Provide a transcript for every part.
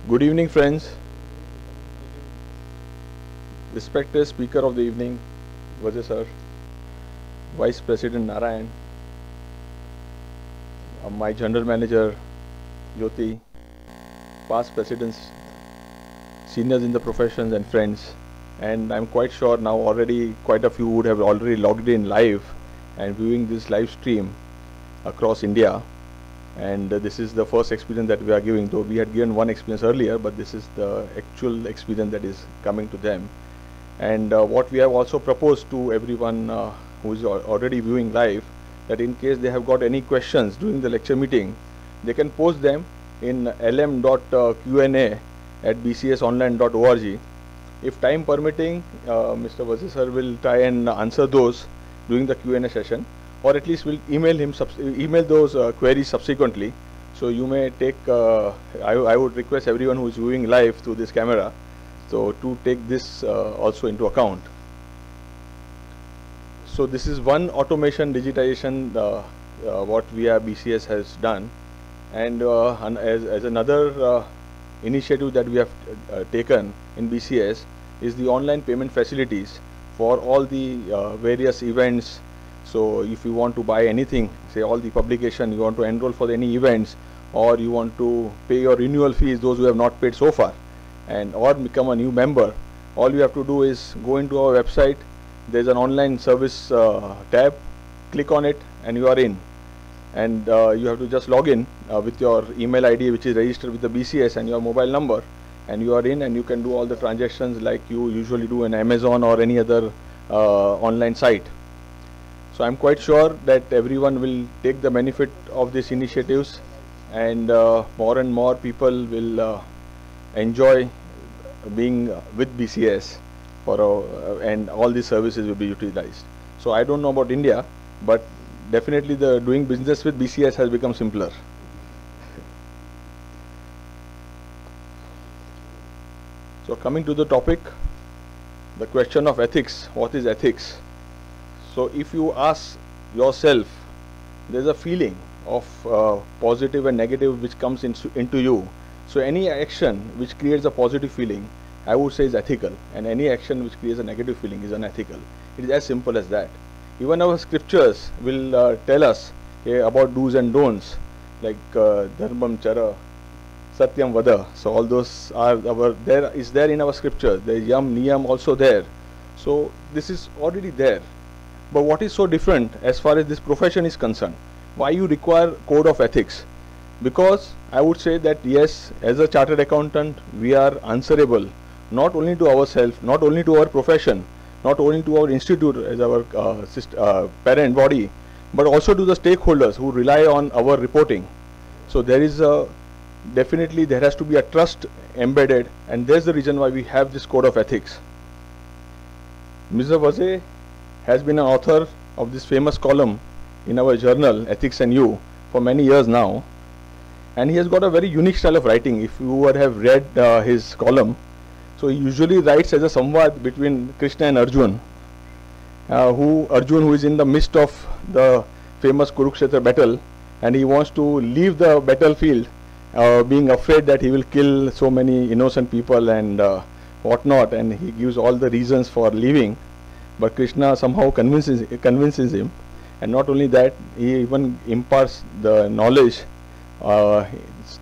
Good evening, friends. Respected Speaker of the evening, Vajay sir, Vice President Narayan, my General Manager Jyoti, past presidents, seniors in the professions and friends, and I'm quite sure now already quite a few would have already logged in live and viewing this live stream across India. And this is the first experience that we are giving, though we had given one experience earlier, but this is the actual experience that is coming to them. And what we have also proposed to everyone who is already viewing live, that in case they have got any questions during the lecture meeting, they can post them in lm.qa@bcsonline.org. If time permitting, Mr. Vajay sir will try and answer those during the Q&A session, or at least we'll email those queries subsequently. So you may take, I would request everyone who is viewing live through this camera, so to take this also into account. So this is one automation digitization what BCS has done, and as another initiative that we have taken in BCS is the online payment facilities for all the various events. So if you want to buy anything, say all the publication, you want to enroll for any events, or you want to pay your renewal fees, those who have not paid so far, and or become a new member, all you have to do is go into our website. There's an online service tab, click on it, and you are in. And you have to just log in with your email ID, which is registered with the BCS, and your mobile number, and you are in, and you can do all the transactions like you usually do in Amazon or any other online site. So I'm quite sure that everyone will take the benefit of these initiatives, and more people will enjoy being with BCS and all these services will be utilized. So I don't know about India, but definitely the doing business with BCS has become simpler. So coming to the topic, the question of ethics. What is ethics? So if you ask yourself, there's a feeling of positive and negative which comes into you. So any action which creates a positive feeling, I would say is ethical, and any action which creates a negative feeling is unethical. It is as simple as that. Even our scriptures will tell us about do's and don'ts, like dharmam chara, satyam vada. So all those are there in our scriptures. There is yam niyam also there. So this is already there. But what is so different as far as this profession is concerned? Why you require code of ethics? Because I would say that yes, as a chartered accountant, we are answerable not only to ourselves, not only to our profession, not only to our institute as our parent body, but also to the stakeholders who rely on our reporting. So there is definitely there has to be a trust embedded, and there's the reason why we have this code of ethics. Mr. Vajay has been an author of this famous column in our journal Ethics and You for many years now, and he has got a very unique style of writing. If you would have read his column, so he usually writes as a samvad between Krishna and Arjun, who is in the midst of the famous Kurukshetra battle, and he wants to leave the battlefield, being afraid that he will kill so many innocent people and whatnot, and he gives all the reasons for leaving. But Krishna somehow convinces him, and not only that, he even imparts the knowledge,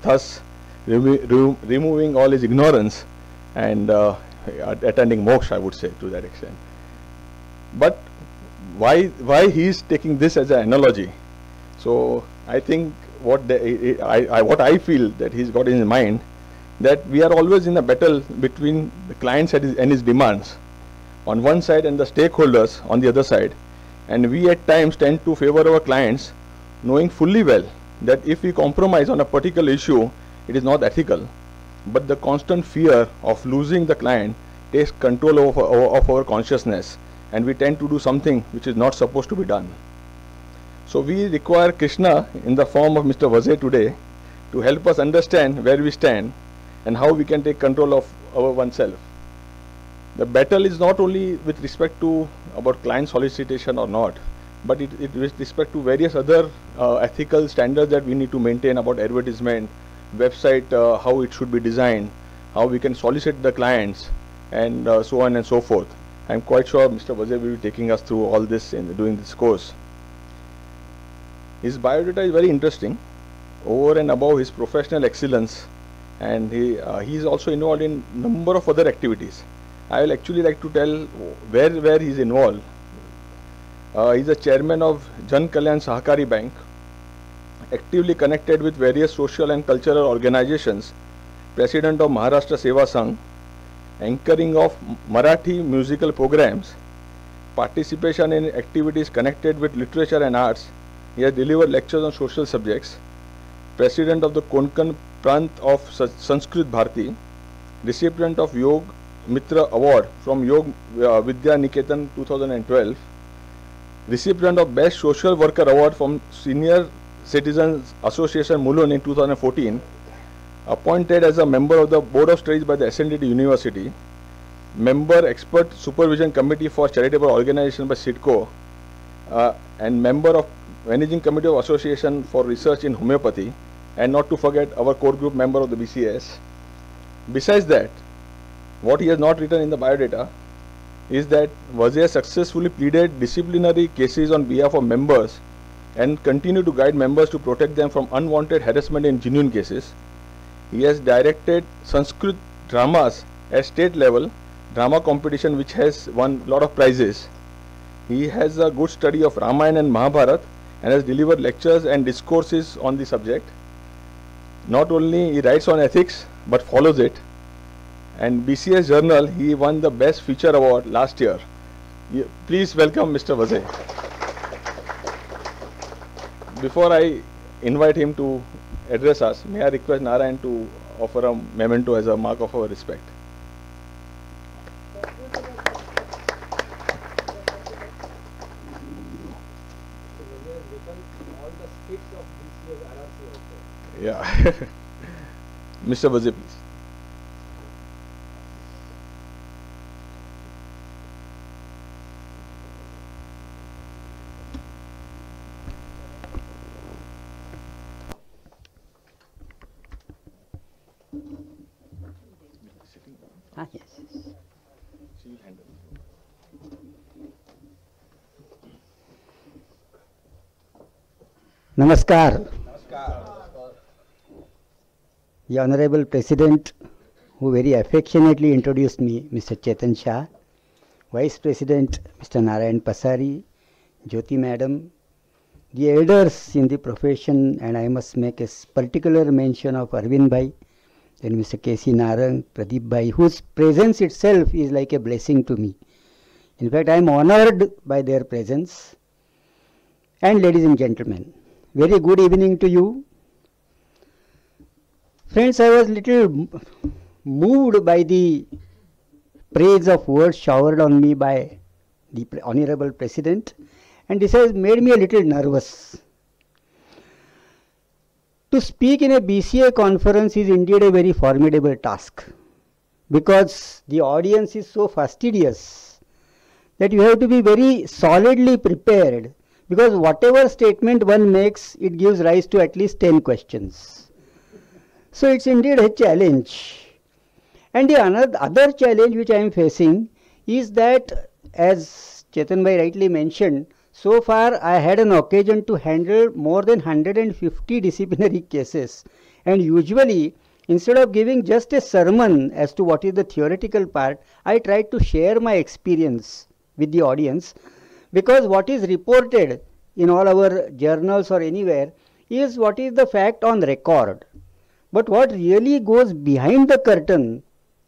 thus removing all his ignorance and attending moksha, I would say, to that extent. But why he is taking this as an analogy? So I think what I feel that he's got in his mind, that we are always in a battle between the clients and his demands on one side and the stakeholders on the other side, and we at times tend to favor our clients, knowing fully well that if we compromise on a particular issue, it is not ethical. But the constant fear of losing the client takes control of our consciousness, and we tend to do something which is not supposed to be done. So we require Krishna in the form of Mr. Vajay today to help us understand where we stand and how we can take control of our oneself. The battle is not only with respect to about client solicitation or not, but it with respect to various other ethical standards that we need to maintain about advertisement, website, how it should be designed, how we can solicit the clients, and so on and so forth. I'm quite sure Mr. Vazir will be taking us through all this during this course. His biodata is very interesting. Over and above his professional excellence, and he is also involved in number of other activities. I will actually like to tell where he is involved. He is the chairman of Jan Kalyan Sahakari Bank, actively connected with various social and cultural organizations, president of Maharashtra Seva Sangh, anchoring of Marathi musical programs, participation in activities connected with literature and arts. He has delivered lectures on social subjects, president of the Konkan Prant of Sanskrit Bharati, recipient of Yog Mitra Award from Yog Vidya Niketan 2012, recipient of Best Social Worker Award from Senior Citizens Association Mulund in 2014, appointed as a member of the Board of Trustees by the SNDT University, member Expert Supervision Committee for Charitable Organization by SIDCO, and member of Managing Committee of Association for Research in Homeopathy, and not to forget our core group member of the BCS. Besides that, what he has not written in the biodata is that Vazir successfully pleaded disciplinary cases on behalf of members and continue to guide members to protect them from unwanted harassment in genuine cases. He has directed Sanskrit dramas at state level drama competition, which has won a lot of prizes. He has a good study of Ramayana and Mahabharata and has delivered lectures and discourses on the subject. Not only he writes on ethics but follows it. And BCS Journal, he won the Best Feature Award last year. Please welcome Mr. Vazir. Before I invite him to address us, may I request Narayan to offer a memento as a mark of our respect. Yeah. Mr. Vazir, please. Yes. She will handle it. Namaskar. The Honorable President, who very affectionately introduced me, Mr. Chetan Shah, Vice President, Mr. Narayan Pasari, Jyoti Madam, the elders in the profession, and I must make a particular mention of Arvind Bhai, then Mr. K.C. Narang, Pradeep Bhai, whose presence itself is like a blessing to me. In fact, I am honored by their presence. And ladies and gentlemen, very good evening to you. Friends, I was little moved by the praise of words showered on me by the Honorable President, and this has made me a little nervous. To speak in a BCA conference is indeed a very formidable task, because the audience is so fastidious that you have to be very solidly prepared, because whatever statement one makes, it gives rise to at least 10 questions. So it's indeed a challenge. And the other challenge which I am facing is that, as Chetan Bhai rightly mentioned, so far I had an occasion to handle more than 150 disciplinary cases, and usually instead of giving just a sermon as to what is the theoretical part, I try to share my experience with the audience, because what is reported in all our journals or anywhere is what is the fact on record. But what really goes behind the curtain,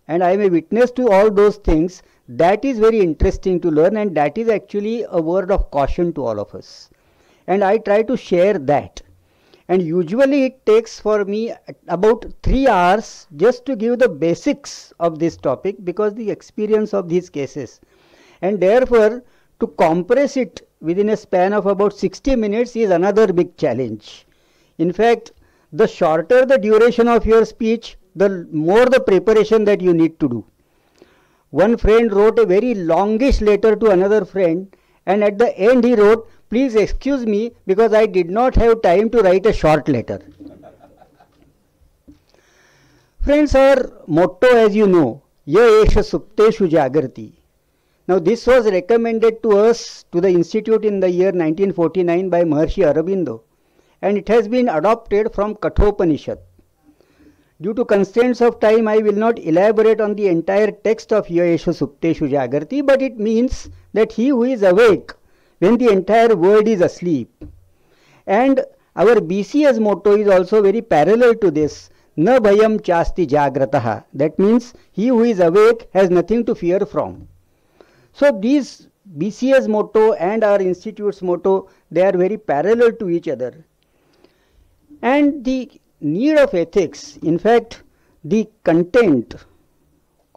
and I am a witness to all those things, that is very interesting to learn, and that is actually a word of caution to all of us. And I try to share that. And usually it takes for me about 3 hours just to give the basics of this topic, because the experience of these cases. And therefore, to compress it within a span of about 60 minutes is another big challenge. In fact, the shorter the duration of your speech, the more the preparation that you need to do. One friend wrote a very longish letter to another friend, and at the end he wrote, "Please excuse me because I did not have time to write a short letter." Friends, our motto, as you know, Ya Esha Supteshu Jagrati. Now this was recommended to us, to the institute, in the year 1949 by Maharshi Aurobindo, and it has been adopted from Kathopanishad. Due to constraints of time, I will not elaborate on the entire text of Ya Esha Supteshu Jagrati, but it means that he who is awake when the entire world is asleep. And our BCS motto is also very parallel to this. Na bhayam chasti jagrataha. That means he who is awake has nothing to fear from. So these BCS motto and our institute's motto, they are very parallel to each other. And the need of ethics, in fact, the content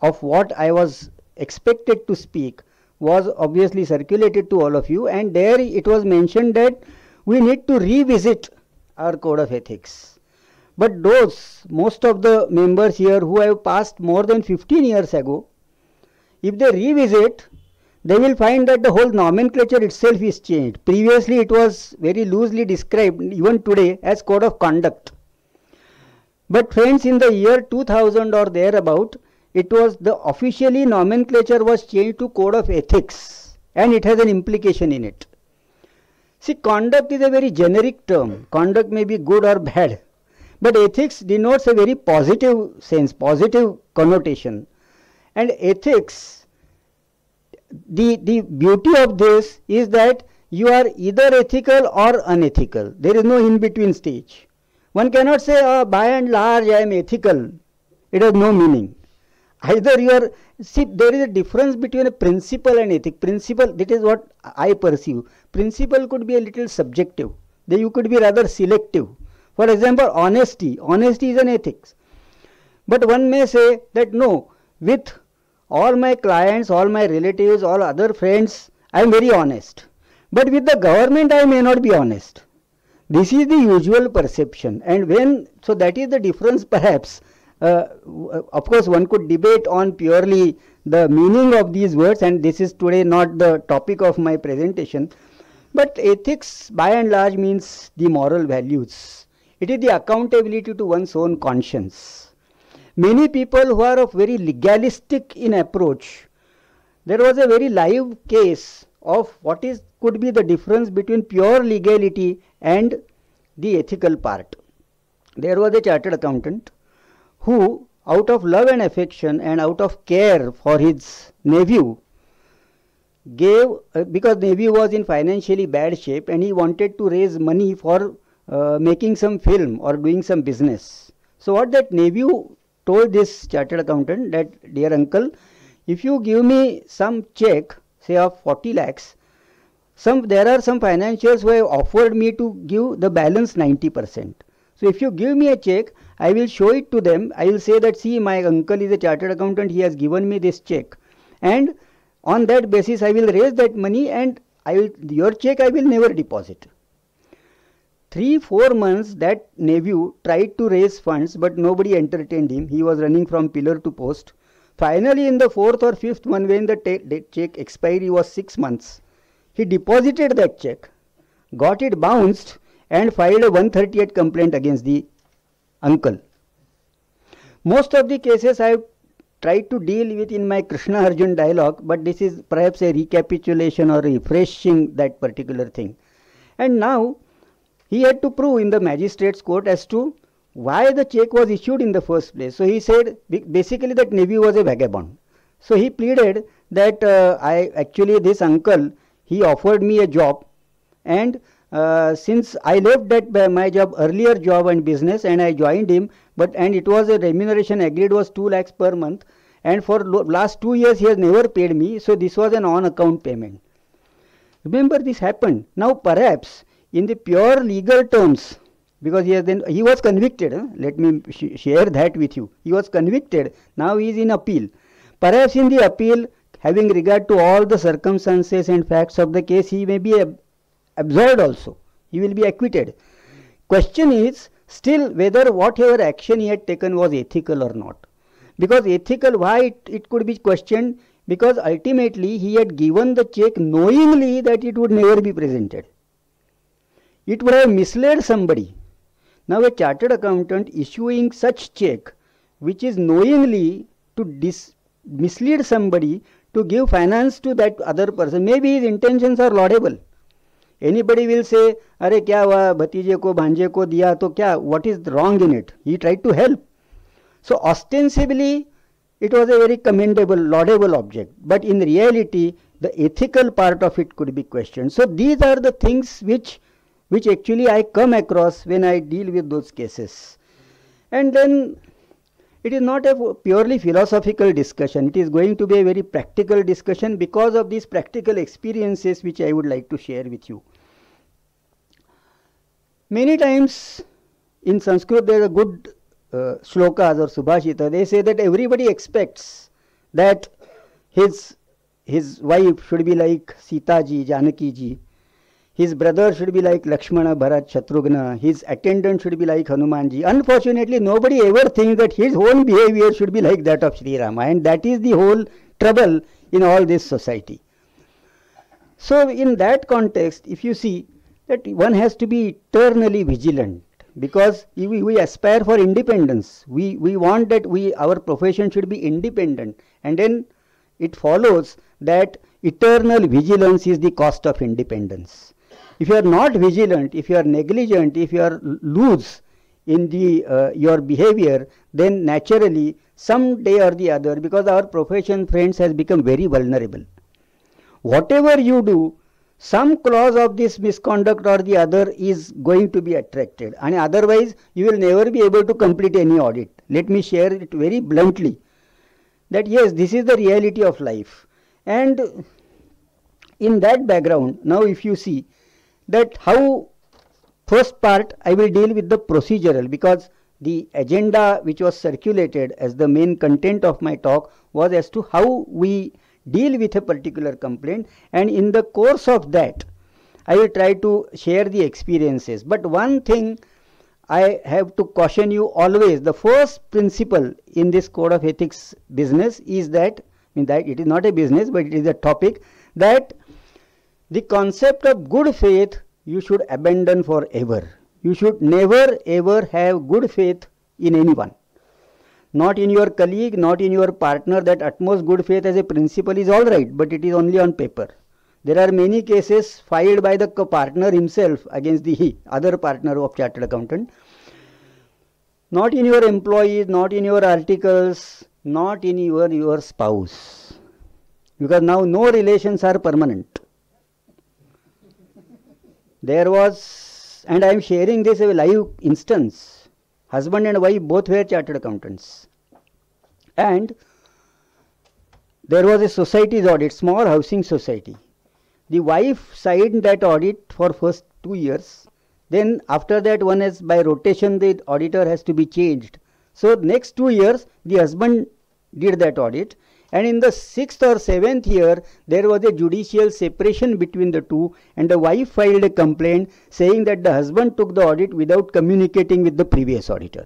of what I was expected to speak was obviously circulated to all of you, and there it was mentioned that we need to revisit our code of ethics. But most of the members here who have passed more than 15 years ago, if they revisit, they will find that the whole nomenclature itself is changed. Previously it was very loosely described, even today, as code of conduct. But friends, in the year 2000 or thereabout, it was the officially nomenclature was changed to code of ethics, and it has an implication in it. See, conduct is a very generic term. Conduct may be good or bad, but ethics denotes a very positive sense, positive connotation. And ethics, the beauty of this is that you are either ethical or unethical. There is no in-between stage. One cannot say, oh, by and large I am ethical. It has no meaning. Either you are, see, there is a difference between a principle and ethic. Principle, that is what I perceive. Principle could be a little subjective. Then you could be rather selective. For example, honesty. Honesty is an ethics. But one may say that no, with all my clients, all my relatives, all other friends, I am very honest. But with the government I may not be honest. This is the usual perception. And when, so that is the difference perhaps. Of course, one could debate on purely the meaning of these words, and this is today not the topic of my presentation. But ethics by and large means the moral values. It is the accountability to one's own conscience. Many people who are of very legalistic in approach, there was a very live case of what could be the difference between pure legality and the ethical part. There was a chartered accountant who, out of love and affection and out of care for his nephew, gave, because nephew was in financially bad shape and he wanted to raise money for making some film or doing some business. So what that nephew told this chartered accountant, that dear uncle, if you give me some check, say of 40 lakhs, there are some financiers who have offered me to give the balance 90%. So if you give me a check, I will show it to them. I will say that, see, my uncle is a chartered accountant, he has given me this check, and on that basis I will raise that money, and your check I will never deposit. 3-4 months that nephew tried to raise funds, but nobody entertained him. He was running from pillar to post. Finally, in the 4th or 5th month, when the check expiry was 6 months, he deposited that check, got it bounced, and filed a 138 complaint against the uncle. Most of the cases I have tried to deal with in my Krishna Arjun dialogue, but this is perhaps a recapitulation or refreshing that particular thing. And now he had to prove in the magistrate's court as to why the check was issued in the first place. So he said basically that nephew was a vagabond. So he pleaded that this uncle, he offered me a job, and since I left my earlier job and business, and I joined him, and it was a remuneration agreed was 2 lakhs per month, and for last 2 years he has never paid me, so this was an on-account payment. Remember, this happened. Now perhaps in the pure legal terms, because he was convicted, let me share that with you. He was convicted, now he is in appeal. Perhaps in the appeal, having regard to all the circumstances and facts of the case, he may be absolved also. He will be acquitted. Question is still whether whatever action he had taken was ethical or not. Because ethical, why it could be questioned? Because ultimately he had given the check knowingly that it would never be presented. It would have misled somebody. Now a chartered accountant issuing such check which is knowingly to mislead somebody to give finance to that other person. Maybe his intentions are laudable. Anybody will say, अरे क्या हुआ भतीजे को भांजे को दिया तो क्या, what is wrong in it? He tried to help. So ostensibly it was a very commendable, laudable object, but in reality the ethical part of it could be questioned. So these are the things which actually I come across when I deal with those cases. And then it is not a purely philosophical discussion, it is going to be a very practical discussion because of these practical experiences which I would like to share with you. Many times in Sanskrit there is a good shlokas or subhashita. They say that everybody expects that his wife should be like Sita ji, Janaki ji, his brother should be like Lakshmana, Bharat, Shatrughna, his attendant should be like Hanuman ji. Unfortunately, nobody ever thinks that his own behavior should be like that of Sri Rama, and that is the whole trouble in all this society. So in that context, if you see that one has to be eternally vigilant, because we aspire for independence. We want that our profession should be independent, and then it follows that eternal vigilance is the cost of independence. If you are not vigilant, if you are negligent, if you are loose in your behavior, then naturally some day or the other, because our profession, friends, has become very vulnerable. Whatever you do, some clause of this misconduct or the other is going to be attracted, and otherwise you will never be able to complete any audit. Let me share it very bluntly that yes, this is the reality of life. And in that background, now if you see that how, first part I will deal with the procedural, because the agenda which was circulated as the main content of my talk was as to how we deal with a particular complaint, and in the course of that I will try to share the experiences. But one thing I have to caution you always, the first principle in this code of ethics business is that it is not a business but it is a topic, that the concept of good faith you should abandon forever. You should never ever have good faith in anyone. Not in your colleague, not in your partner. That utmost good faith as a principle is all right, but it is only on paper. There are many cases filed by the partner himself against the other partner of chartered accountant. Not in your employees, not in your articles, not in your spouse. Because now no relations are permanent. There was, and I am sharing this as a live instance. Husband and wife both were chartered accountants, and there was a society's audit, small housing society. The wife signed that audit for first 2 years. Then after that, one has, by rotation, the auditor has to be changed. So next 2 years the husband did that audit, and in the 6th or 7th year there was a judicial separation between the two, and the wife filed a complaint saying that the husband took the audit without communicating with the previous auditor.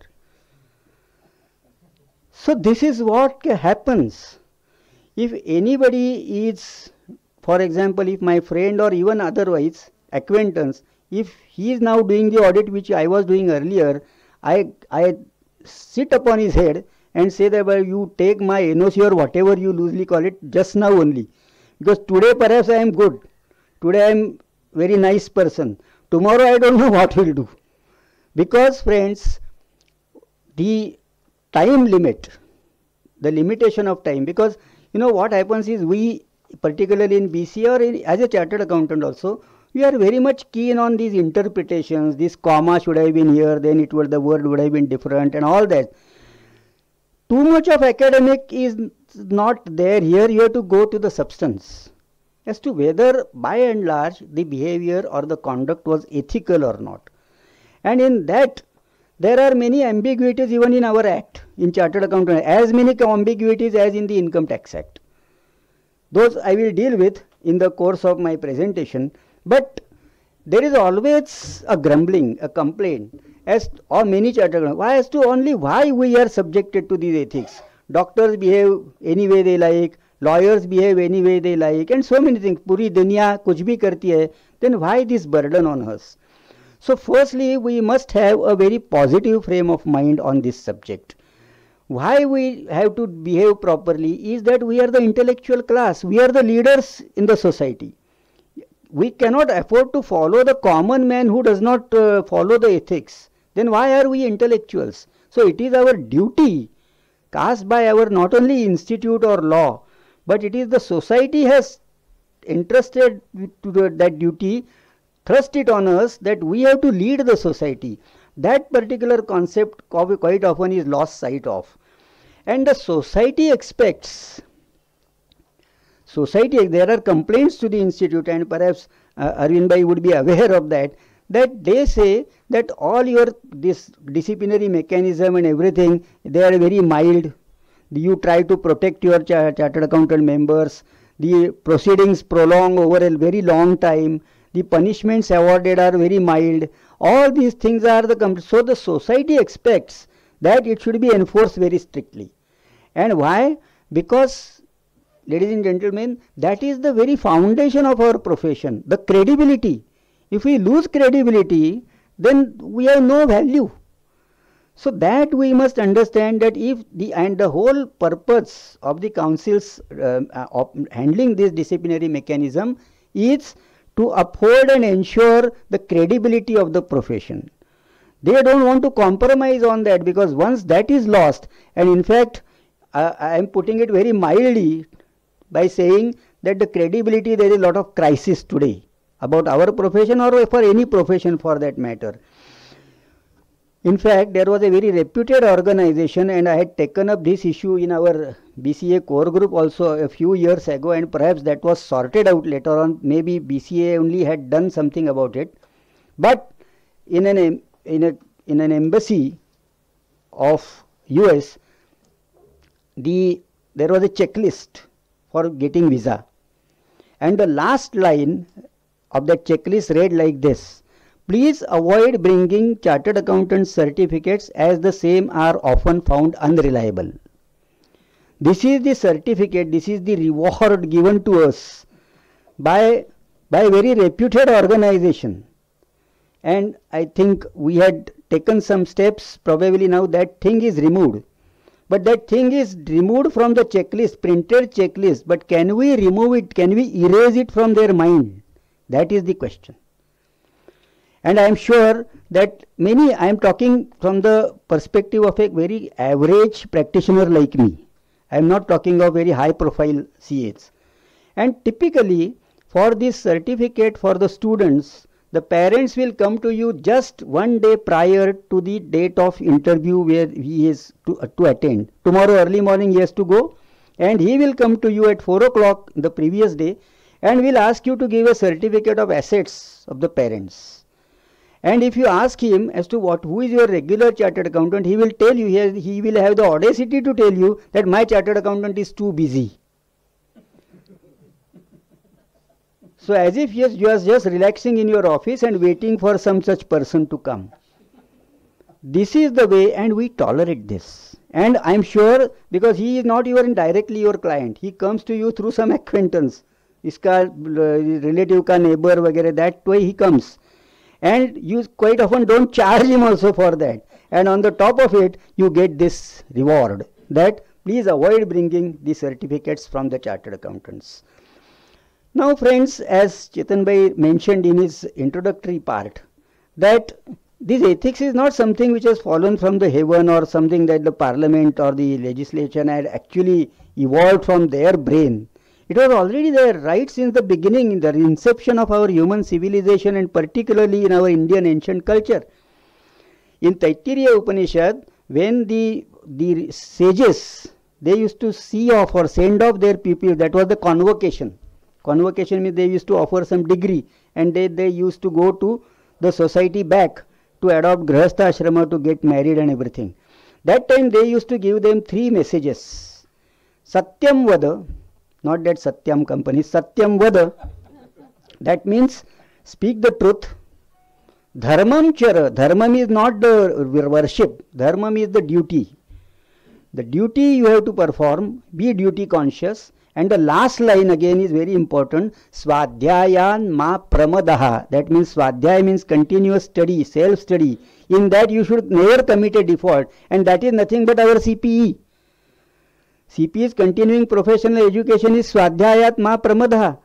So this is what happens. If anybody is, for example, if my friend or even otherwise acquaintance, if he is now doing the audit which I was doing earlier, I sit upon his head and say that, well, you take my NOC or whatever you loosely call it just now only. Because today perhaps I am good. Today I am very nice person. Tomorrow I don't know what will do. Because friends, the time limit, the limitation of time, because you know what happens is, we particularly in BCA or as a chartered accountant also, we are very much keen on these interpretations. This comma should have been here, then the word would have been different and all that. Too much of academic is not there here. You have to go to the substance as to whether by and large the behavior or the conduct was ethical or not. And in that there are many ambiguities even in our act, in chartered accountant, as many ambiguities as in the Income Tax Act. Those I will deal with in the course of my presentation, but there is always a grumbling, a complaint as or many chartered accountants, why we are subjected to these ethics. Doctors behave any way they like, lawyers behave any way they like, and so many things. Puri dunya kuch bhi karti hai. Then why this burden on us? So firstly, we must have a very positive frame of mind on this subject. why we have to behave properly is that we are the intellectual class, we are the leaders in the society. We cannot afford to follow the common man who does not follow the ethics. Then why are we intellectuals? So it is our duty cast by our not only institute or law, but it is the society has entrusted to that duty, thrust it on us that we have to lead the society. That particular concept quite often is lost sight of. And the society expects, there are complaints to the institute, and perhaps Arvind Bhai would be aware of that, that they say that all your this disciplinary mechanism and everything, they are very mild. You try to protect your chartered accountant members. The proceedings prolong over a very long time. The punishments awarded are very mild. All these things are so the society expects that it should be enforced very strictly. And why? Because, ladies and gentlemen, that is the very foundation of our profession, the credibility. If we lose credibility, then we have no value. So that we must understand that the whole purpose of the councils of handling this disciplinary mechanism is to uphold and ensure the credibility of the profession. They don't want to compromise on that, because once that is lost, and in fact I am putting it very mildly by saying that the credibility, there is a lot of crisis today about our profession or for any profession for that matter. In fact, there was a very reputed organization, and I had taken up this issue in our BCA core group also a few years ago, and perhaps that was sorted out later on. Maybe BCA only had done something about it. But in an embassy of US, there was a checklist for getting visa, and the last line of that checklist read like this: please avoid bringing chartered accountant certificates as the same are often found unreliable. This is the certificate, this is the reward given to us by very reputed organization. And I think we had taken some steps, probably now that thing is removed. But that thing is removed from the checklist, printed checklist. But can we remove it? Can we erase it from their mind? That is the question. And I am sure that I am talking from the perspective of a very average practitioner like me. I am not talking of very high profile CAs. And typically for this certificate for the students, the parents will come to you just one day prior to the date of interview where he is to attend. Tomorrow early morning he has to go, and he will come to you at 4 o'clock the previous day and will ask you to give a certificate of assets of the parents. And if you ask him as to who is your regular chartered accountant, he will tell you, he will have the audacity to tell you that my chartered accountant is too busy. So as if you are just relaxing in your office and waiting for some such person to come. This is the way, and we tolerate this. And I am sure, because he is not even directly your client, he comes to you through some acquaintance, iska relative ka neighbor vagere, that way he comes. And you quite often don't charge him also for that. And on the top of it, you get this reward that please avoid bringing the certificates from the chartered accountants. Now friends, as Chetan Bhai mentioned in his introductory part, that this ethics is not something which has fallen from the heaven or something that the parliament or the legislation had actually evolved from their brain. It was already there right since the beginning, in the inception of our human civilization, and particularly in our Indian ancient culture. In Taittiriya Upanishad, when the sages, they used to see off or send off their people, that was the convocation. Convocation means they used to offer some degree, and they used to go to the society back to adopt Grihastha Ashrama, to get married and everything. That time they used to give them 3 messages. Satyam Vada, not that Satyam company, Satyam Vada, that means speak the truth. Dharmam Chara, Dharmam is not the worship, Dharmam is the duty. The duty you have to perform, be duty conscious, And the last line again is very important. Swadhyayan ma pramadaha. That means Swadhyaya means continuous study, self-study. In that you should never commit a default. And that is nothing but our CPE. CPE's continuing professional education is Swadhyayat ma pramadaha.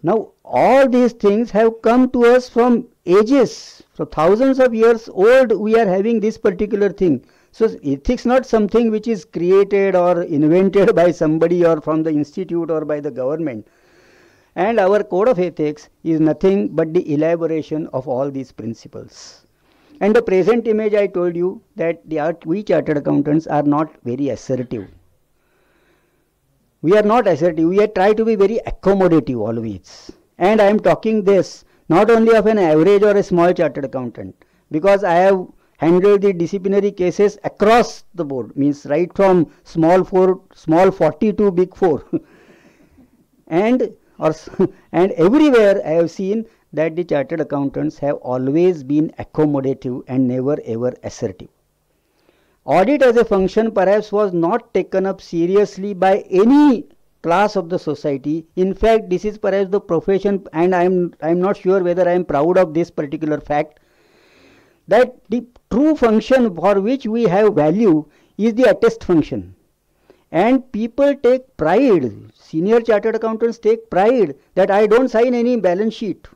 Now all these things have come to us from ages. So thousands of years old we are having this particular thing. So ethics not something which is created or invented by somebody or from the institute or by the government. And our code of ethics is nothing but the elaboration of all these principles. And the present image I told you that we chartered accountants are not very assertive. We are not assertive. We try to be very accommodative always. And I am talking this not only of an average or a small chartered accountant, because I have handle the disciplinary cases across the board, means right from small 40 to big 4. and everywhere I have seen that the chartered accountants have always been accommodative and never ever assertive. Audit as a function perhaps was not taken up seriously by any class of the society. In fact, this is perhaps the profession, and I am not sure whether I am proud of this particular fact, that the true function for which we have value is the attest function. And people take pride, senior chartered accountants take pride that I don't sign any balance sheet.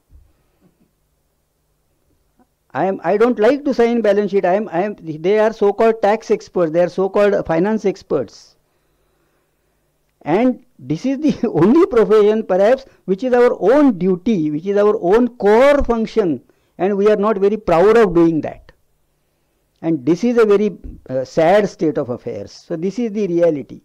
I don't like to sign balance sheet. They are so-called tax experts, they are so-called finance experts. And this is the only profession perhaps which is our own duty, which is our own core function. And we are not very proud of doing that. And this is a very sad state of affairs. So this is the reality.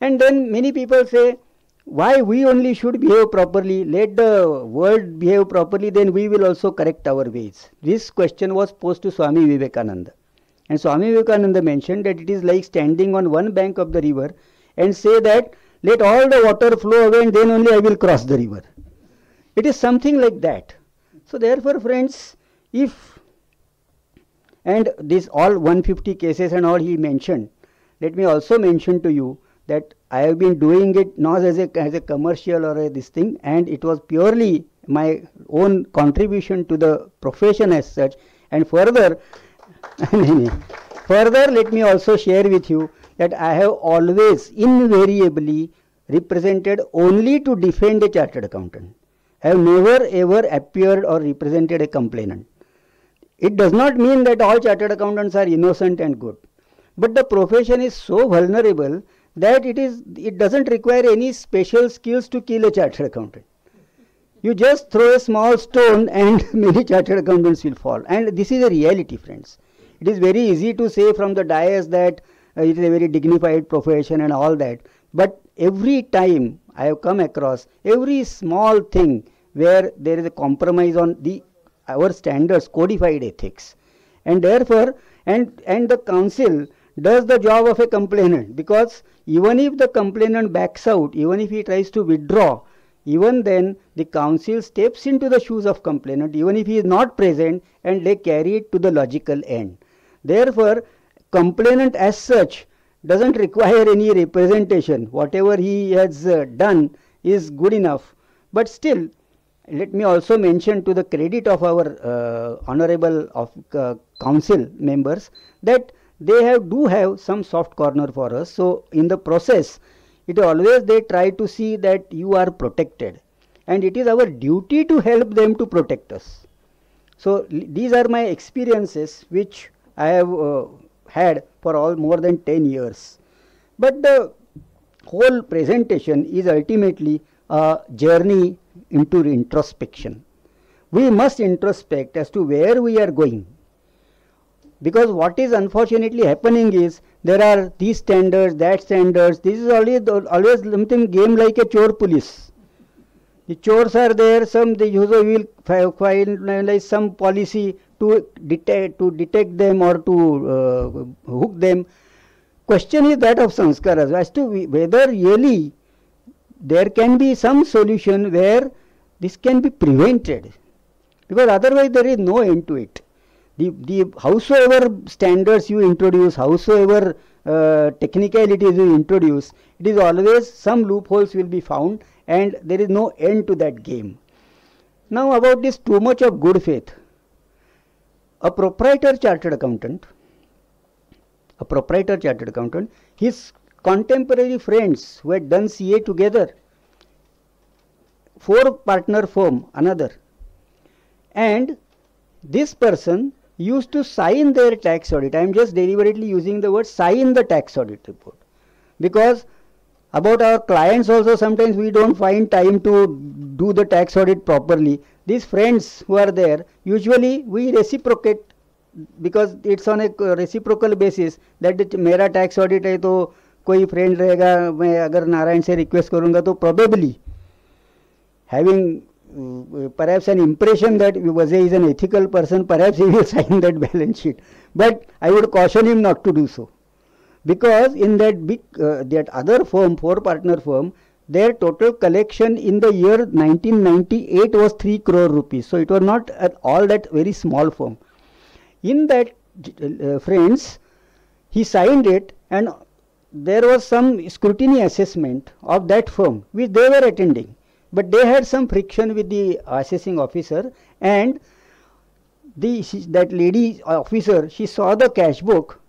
And then many people say, why we only should behave properly, let the world behave properly, then we will also correct our ways. This question was posed to Swami Vivekananda. And Swami Vivekananda mentioned that it is like standing on one bank of the river and say that let all the water flow away and then only I will cross the river. It is something like that. So therefore friends, and this all 150 cases and all he mentioned, let me also mention to you that I have been doing it not as a commercial or this thing, and it was purely my own contribution to the profession as such. And further, let me also share with you that I have always invariably represented only to defend a chartered accountant. I have never ever appeared or represented a complainant. It does not mean that all chartered accountants are innocent and good. But the profession is so vulnerable that it doesn't require any special skills to kill a chartered accountant. You just throw a small stone and many chartered accountants will fall. And this is a reality, friends. It is very easy to say from the dais that it is a very dignified profession and all that. But every time I have come across every small thing where there is a compromise on our standards, codified ethics. And therefore, and the council does the job of a complainant, because even if the complainant backs out, even if he tries to withdraw, even then the council steps into the shoes of complainant, even if he is not present, and they carry it to the logical end. Therefore, complainant as such doesn't require any representation. Whatever he has done is good enough. But still, let me also mention to the credit of our honorable council members that they do have some soft corner for us. So in the process, they try to see that you are protected, and it is our duty to help them to protect us. So these are my experiences which I have had for more than 10 years. But the whole presentation is ultimately a journey into introspection. We must introspect as to where we are going. Because what is unfortunately happening is there are these standards, that standards. This is always something game like a chore police. The chores are there. They usually will finalize some policy to detect them or to hook them. Question is that of sanskaras as to whether really there can be some solution where this can be prevented, because otherwise there is no end to it. The howsoever standards you introduce, howsoever technicalities you introduce, it is always some loopholes will be found, and there is no end to that game. Now about this too much of good faith. A proprietor chartered accountant, his contemporary friends who had done CA together, 4-partner firm, another, and this person used to sign their tax audit. I am just deliberately using the word sign the tax audit report, because about our clients also sometimes we don't find time to do the tax audit properly. These friends who are there, usually we reciprocate, because it's on a reciprocal basis that मेरा tax audit है तो कोई friend रहेगा, मैं अगर नारायण से request करूँगा तो probably having perhaps an impression that Vijay is an ethical person, perhaps he will sign that balance sheet. But I would caution him not to do so, because in that big, that other firm, 4-partner firm, their total collection in the year 1998 was 3 crore rupees. So it was not at all that very small firm. In that, friends, he signed it, and there was some scrutiny assessment of that firm which they were attending. But they had some friction with the assessing officer, and that lady officer, she saw the cash book,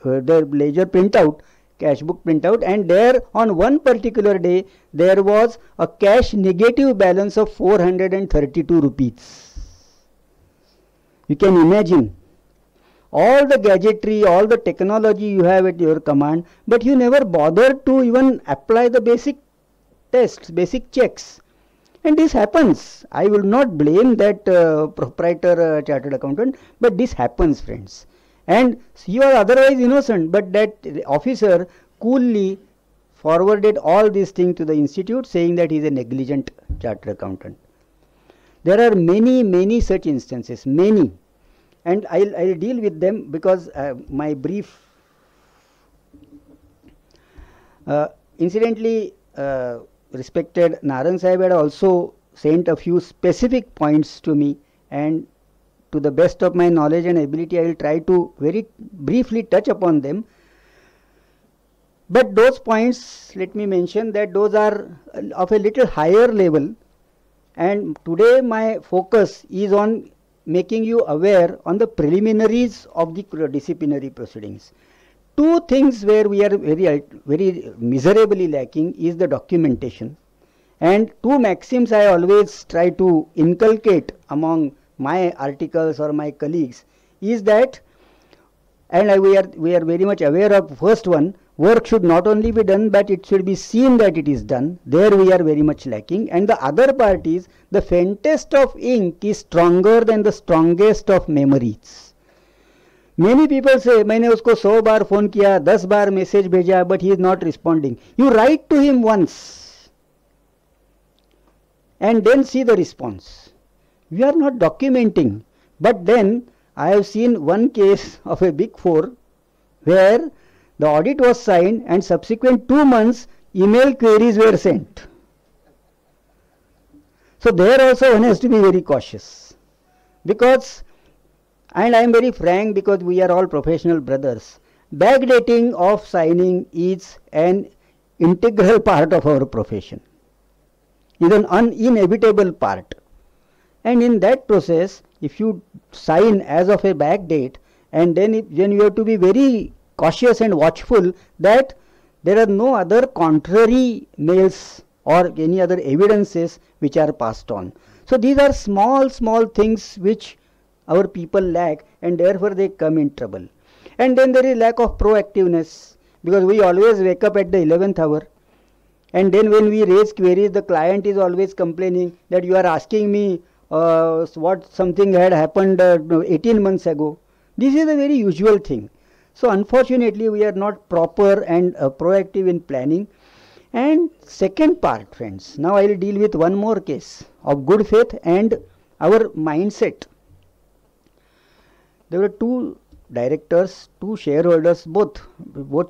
the ledger printout, cash book printout, and there on one particular day there was a cash negative balance of 432 rupees. You can imagine all the gadgetry, all the technology you have at your command, but you never bothered to even apply the basic tests, basic checks. And this happens. I will not blame that proprietor chartered accountant, but this happens, friends. And you are otherwise innocent, but that officer coolly forwarded all these things to the institute, saying that he is a negligent chartered accountant. There are many such instances, many, and I'll deal with them, because my brief. Incidentally, respected Narang Sahib had also sent a few specific points to me, and to the best of my knowledge and ability I will try to very briefly touch upon them. But those points, let me mention that those are of a little higher level, and today my focus is on making you aware on the preliminaries of the disciplinary proceedings. Two things where we are very miserably lacking is the documentation, and two maxims I always try to inculcate among my articles or my colleagues is that, and we are very much aware of first one, work should not only be done but it should be seen that it is done. There we are very much lacking. And the other part is the faintest of ink is stronger than the strongest of memories. Many people say, मैंने उसको 100 बार phone किया, 10 बार message भेजा, but he is not responding. You write to him once and then see the response. We are not documenting. But then I have seen one case of a Big Four where the audit was signed and subsequent 2 months email queries were sent. So there also one has to be very cautious, because, and I am very frank because we are all professional brothers, backdating of signing is an integral part of our profession, is an inevitable part. And in that process, if you sign as of a back date, and then you have to be very cautious and watchful that there are no other contrary mails or any other evidences which are passed on. So these are small things which our people lack, and therefore they come in trouble. And then there is lack of proactiveness, because we always wake up at the 11th hour, and then when we raise queries, the client is always complaining that you are asking me what something had happened 18 months ago. This is a very usual thing. So unfortunately we are not proper and proactive in planning. And second part, friends, now I will deal with one more case of good faith and our mindset. There were two directors, two shareholders, both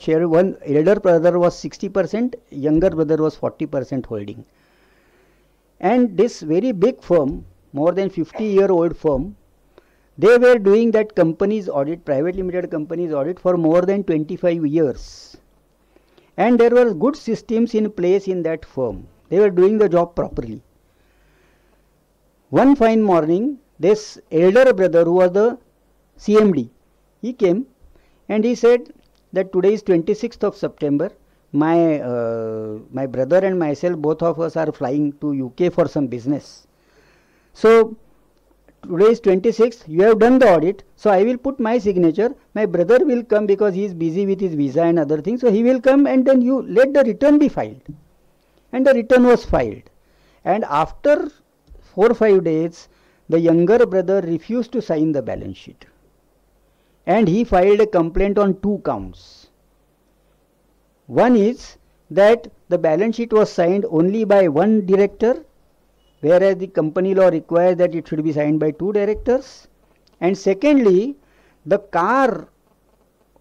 share. One elder brother was 60%, younger brother was 40% holding. And this very big firm, more than 50-year-old firm, They were doing that company's audit, private limited company's audit, for more than 25 years. And there were good systems in place in that firm. They were doing the job properly. One fine morning, this elder brother, who was the CMD, he came and he said that today is 26th of September. My brother and myself, both of us are flying to UK for some business. So today is 26th, you have done the audit, so I will put my signature. My brother will come because he is busy with his visa and other things, so he will come, and then you let the return be filed. And the return was filed. And after 4 or 5 days, the younger brother refused to sign the balance sheet. And he filed a complaint on 2 counts. One is that the balance sheet was signed only by 1 director, whereas the company law requires that it should be signed by 2 directors. And secondly, the car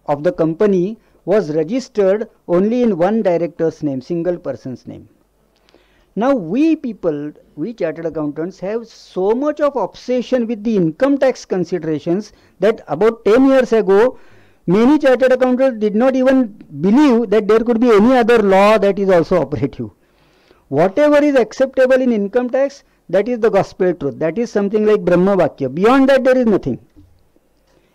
of the company was registered only in 1 director's name, single person's name. Now we people, we chartered accountants, have so much of obsession with the income tax considerations that about 10 years ago, many chartered accountants did not even believe that there could be any other law that is also operative. Whatever is acceptable in income tax, that is the gospel truth. That is something like Brahma Vakya. Beyond that, there is nothing.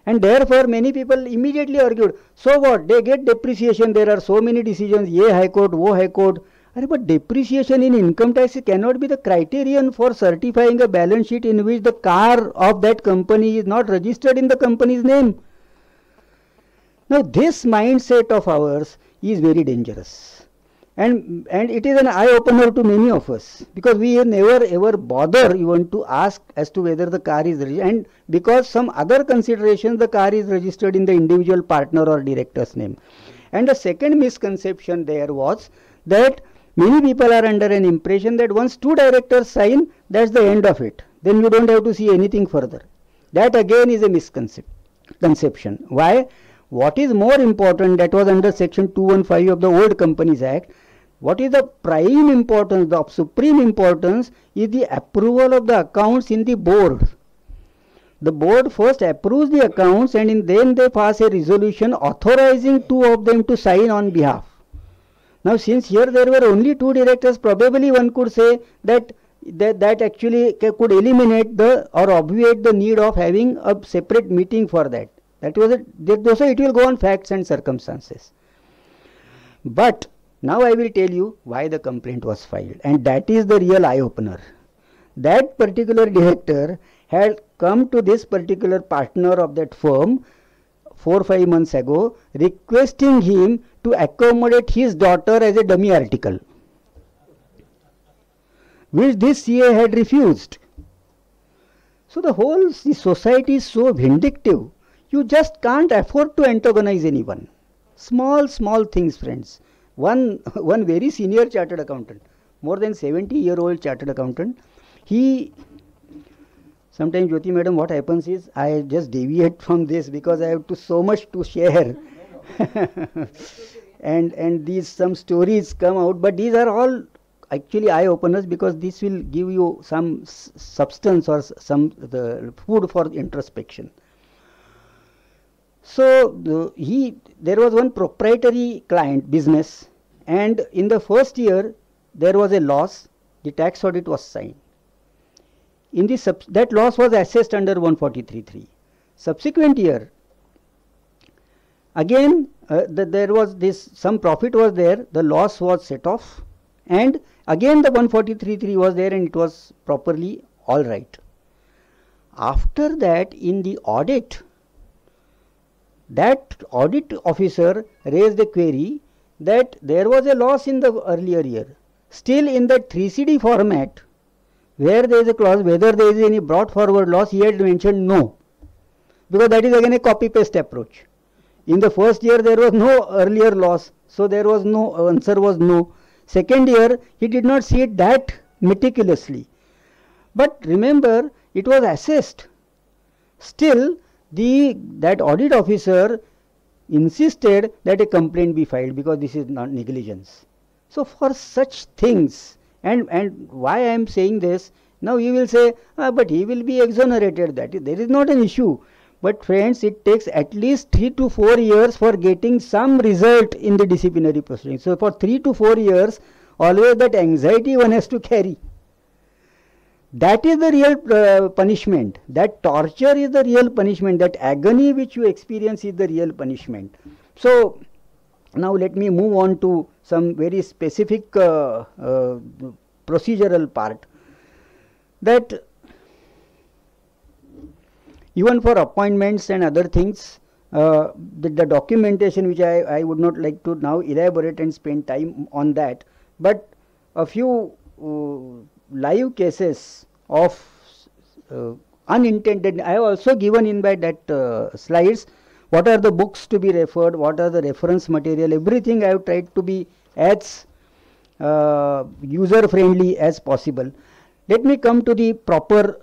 And therefore, many people immediately argued, so what? They get depreciation. There are so many decisions, ye High Court, wo High Court. But depreciation in income tax cannot be the criterion for certifying a balance sheet in which the car of that company is not registered in the company's name. Now, this mindset of ours is very dangerous. And it is an eye-opener to many of us, because we never ever bother even to ask as to whether the car is registered, and because some other considerations the car is registered in the individual partner or director's name. And the second misconception there was that many people are under an impression that once 2 directors sign, that's the end of it. Then you don't have to see anything further. That again is a misconception. Why? What is more important, that was under section 215 of the old Companies Act, what is the prime importance, the supreme importance, is the approval of the accounts in the board. The board first approves the accounts, and then they pass a resolution authorizing 2 of them to sign on behalf. Now, since here there were only 2 directors, probably one could say that actually could eliminate or obviate the need of having a separate meeting for that. So it will go on facts and circumstances. But now I will tell you why the complaint was filed, and that is the real eye-opener. That particular director had come to this particular partner of that firm 4 or 5 months ago, requesting him to accommodate his daughter as a dummy article, which this CA had refused. So the whole society is so vindictive. You just can't afford to antagonize anyone. Small things, friends. One very senior chartered accountant, more than 70-year-old chartered accountant, sometimes, Jyoti madam, what happens is I just deviate from this because I have so much to share. and these some stories come out, but these are all actually eye openers, because this will give you some substance or the food for introspection. So there was one proprietary client business, and in the first year there was a loss. The tax audit was signed. In that loss was assessed under 143(3). Subsequent year, again there was some profit was there, the loss was set off, and again the 143(3) was there, and it was properly all right. After that, in the audit, that audit officer raised a query that there was a loss in the earlier year. Still, in the 3CD format, where there is a clause whether there is any brought forward loss, he had mentioned no, because that is again a copy paste approach. In the first year there was no earlier loss, so there was no answer was no. Second year he did not see it that meticulously, but remember, it was assessed. Still, that audit officer insisted that a complaint be filed, because this is not negligence. So for such things, and why I am saying this, Now you will say, but he will be exonerated. There is not an issue. But friends, it takes at least 3 to 4 years for getting some result in the disciplinary proceedings. So for 3 to 4 years, always that anxiety one has to carry. That is the real punishment. That torture is the real punishment. That agony which you experience is the real punishment. So now let me move on to some very specific procedural part. That even for appointments and other things, the documentation which I would not like to now elaborate and spend time on that, but a few live cases of unintended. I have also given in by that slides what are the books to be referred, what are the reference material, everything I have tried to be as user friendly as possible. Let me come to the proper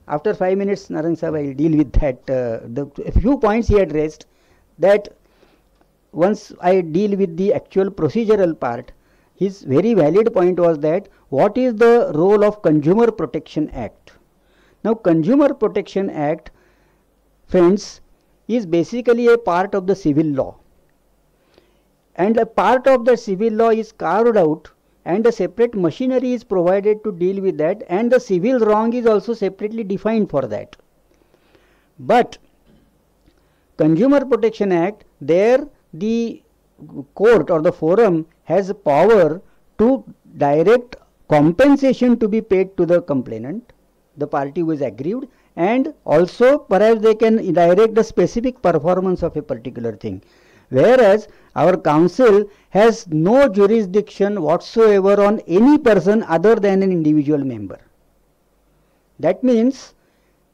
after 5 minutes, Narang Sahib, I will deal with that. The few points he had raised, that once I deal with the actual procedural part, his very valid point was that what is the role of Consumer Protection Act? Now, Consumer Protection Act, friends, is basically a part of the civil law. And a part of the civil law is carved out, and a separate machinery is provided to deal with that, and the civil wrong is also separately defined for that. But Consumer Protection Act, there the court or the forum has power to direct compensation to be paid to the complainant, the party who is aggrieved, and also perhaps they can direct the specific performance of a particular thing. Whereas our council has no jurisdiction whatsoever on any person other than an individual member. That means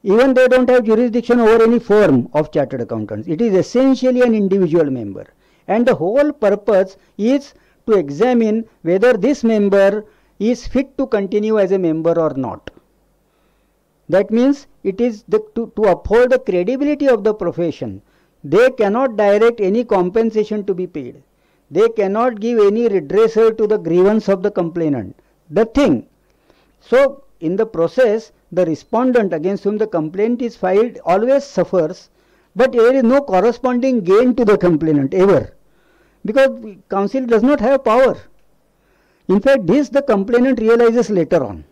even they don't have jurisdiction over any firm of chartered accountants. It is essentially an individual member. And the whole purpose is to examine whether this member is fit to continue as a member or not. That means it is to uphold the credibility of the profession. They cannot direct any compensation to be paid. They cannot give any redressal to the grievance of the complainant. The thing. So, in the process, the respondent against whom the complaint is filed always suffers, but there is no corresponding gain to the complainant ever, because council does not have power. In fact, this the complainant realizes later on.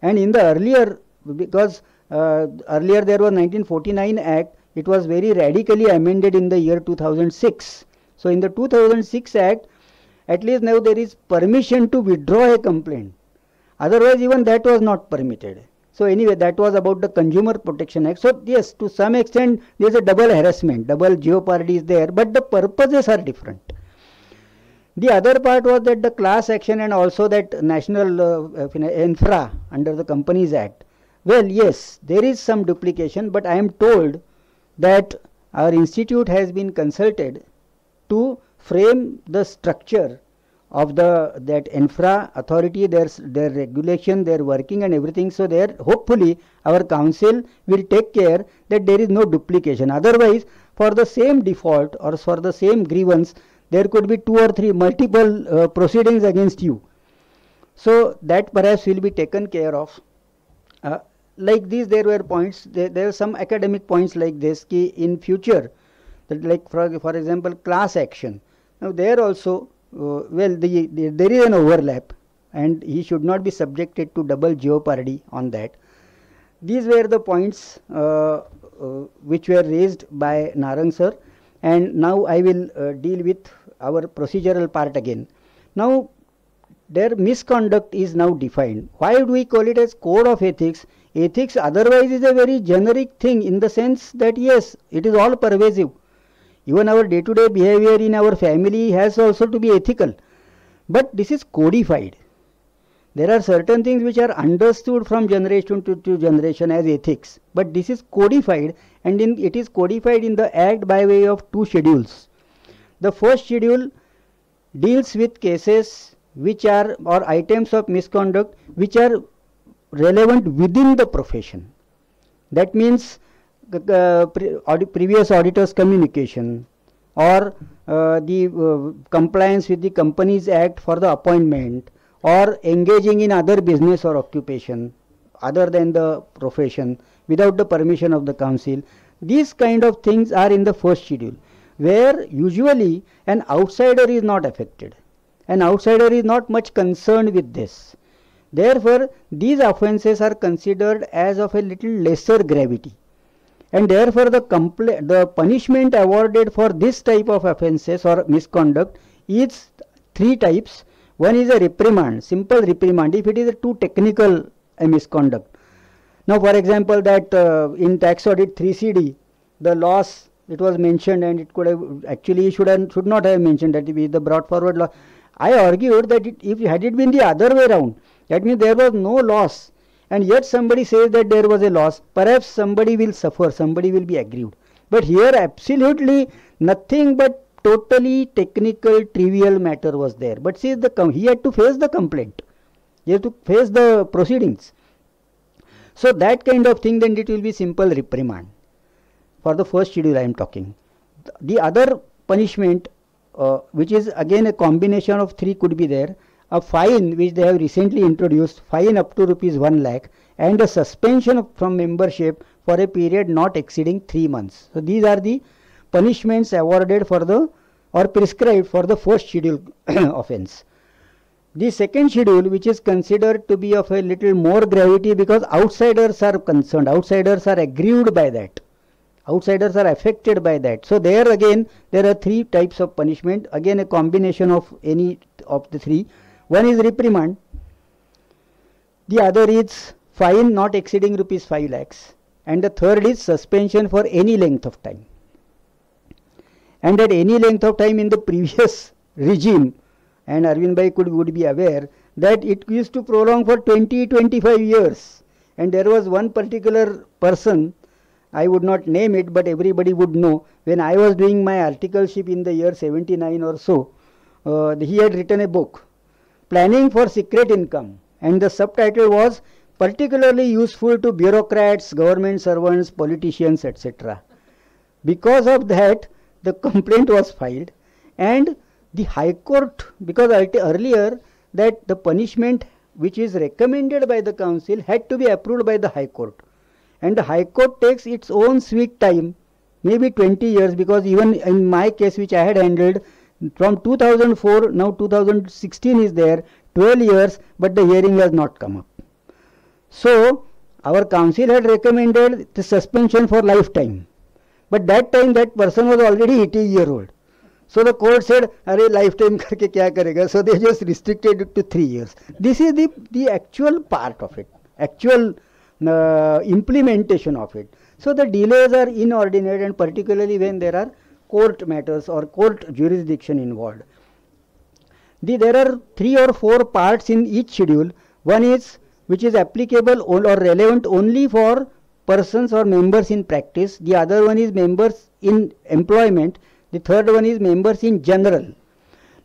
And in the earlier, because earlier there was 1949 Act, it was very radically amended in the year 2006. So in the 2006 Act, at least now there is permission to withdraw a complaint. Otherwise even that was not permitted. So anyway, that was about the Consumer Protection Act. So yes, to some extent there is a double harassment, double jeopardy is there, but the purposes are different. The other part was that the class action and also that national infra under the Companies Act. Well, yes, there is some duplication, but I am told that our institute has been consulted to frame the structure of that infra authority, their regulation, their working and everything. So there hopefully our council will take care that there is no duplication. Otherwise, for the same default or for the same grievance, there could be 2 or 3 multiple proceedings against you. So that perhaps will be taken care of. Like these, there were points, there are some academic points like this, ki in future, that like for example, class action. Now there also, well, there is an overlap and he should not be subjected to double jeopardy on that. These were the points which were raised by Narang sir, and now I will deal with our procedural part again. Now their misconduct is now defined. Why do we call it as code of ethics? Ethics otherwise is a very generic thing in the sense that yes, it is all pervasive. Even our day-to-day behavior in our family has also to be ethical. But this is codified. There are certain things which are understood from generation to generation as ethics. But this is codified, and it is codified in the Act by way of 2 schedules. The first schedule deals with cases which are, or items of misconduct which are relevant within the profession. That means previous auditor's communication, or the compliance with the Companies Act for the appointment, or engaging in other business or occupation other than the profession without the permission of the council. These kind of things are in the first schedule, where usually an outsider is not affected. An outsider is not much concerned with this. Therefore, these offences are considered as of a little lesser gravity. And therefore, the punishment awarded for this type of offences or misconduct is three types. One is a reprimand, simple reprimand, if it is a too technical a misconduct. Now, for example, that in tax audit 3CD, the loss, it was mentioned, and it could have actually should not have mentioned that it the brought forward loss. I argued that if had it been the other way around, that means there was no loss, and yet somebody says that there was a loss, perhaps somebody will suffer, somebody will be aggrieved. But here absolutely nothing but totally technical, trivial matter was there. But see, he had to face the complaint. He had to face the proceedings. So that kind of thing, then it will be simple reprimand. For the first schedule I am talking. The other punishment, which is again a combination of three, could be there. A fine which they have recently introduced, fine up to rupees 1 lakh, and a suspension from membership for a period not exceeding 3 months. So these are the punishments awarded for the or prescribed for the first schedule offence. The second schedule, which is considered to be of a little more gravity because outsiders are concerned, outsiders are aggrieved by that, outsiders are affected by that. So there again there are three types of punishment, again a combination of any of the three. One is reprimand, the other is fine not exceeding rupees 5 lakhs, and the third is suspension for any length of time. And at any length of time in the previous regime, and Arvind Bhai would be aware that it used to prolong for 20-25 years. And there was one particular person, I would not name it, but everybody would know, when I was doing my articleship in the year 79 or so, he had written a book, Planning for Secret Income, and the subtitle was particularly useful to bureaucrats, government servants, politicians, etc. Because of that, the complaint was filed, and the High Court, because earlier that the punishment which is recommended by the council had to be approved by the High Court, and the High Court takes its own sweet time, maybe 20 years, because even in my case which I had handled from 2004, now 2016 is there, 12 years, but the hearing has not come up. So our council had recommended the suspension for lifetime, but that time that person was already 80-year-old. So the court said, "Arey lifetime karke kya karega?" So they just restricted it to 3 years. This is the actual part of it, actual implementation of it. So the delays are inordinate, and particularly when there are court matters or court jurisdiction involved. There are 3 or 4 parts in each schedule. One is which is applicable or relevant only for persons or members in practice. The other one is members in employment. The third one is members in general.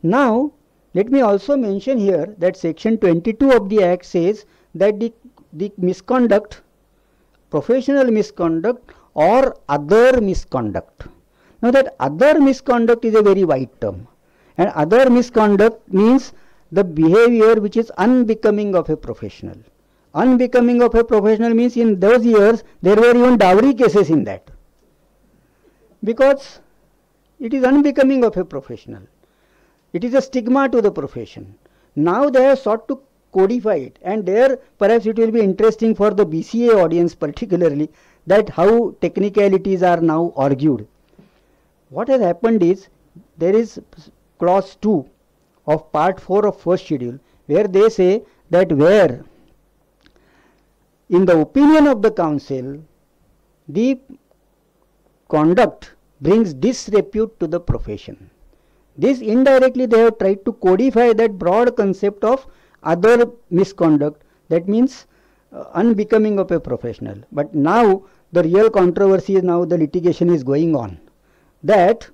Now, let me also mention here that section 22 of the Act says that the misconduct, professional misconduct or other misconduct. Now that other misconduct is a very wide term, and other misconduct means the behavior which is unbecoming of a professional. Unbecoming of a professional means in those years there were even dowry cases in that, because it is unbecoming of a professional. It is a stigma to the profession. Now they have sought to codify it, and there perhaps it will be interesting for the BCA audience particularly that how technicalities are now argued. What has happened is there is clause 2 of part 4 of first schedule, where they say that where in the opinion of the council the conduct brings disrepute to the profession. This indirectly they have tried to codify that broad concept of other misconduct, that means unbecoming of a professional. But now the real controversy is, now the litigation is going on, that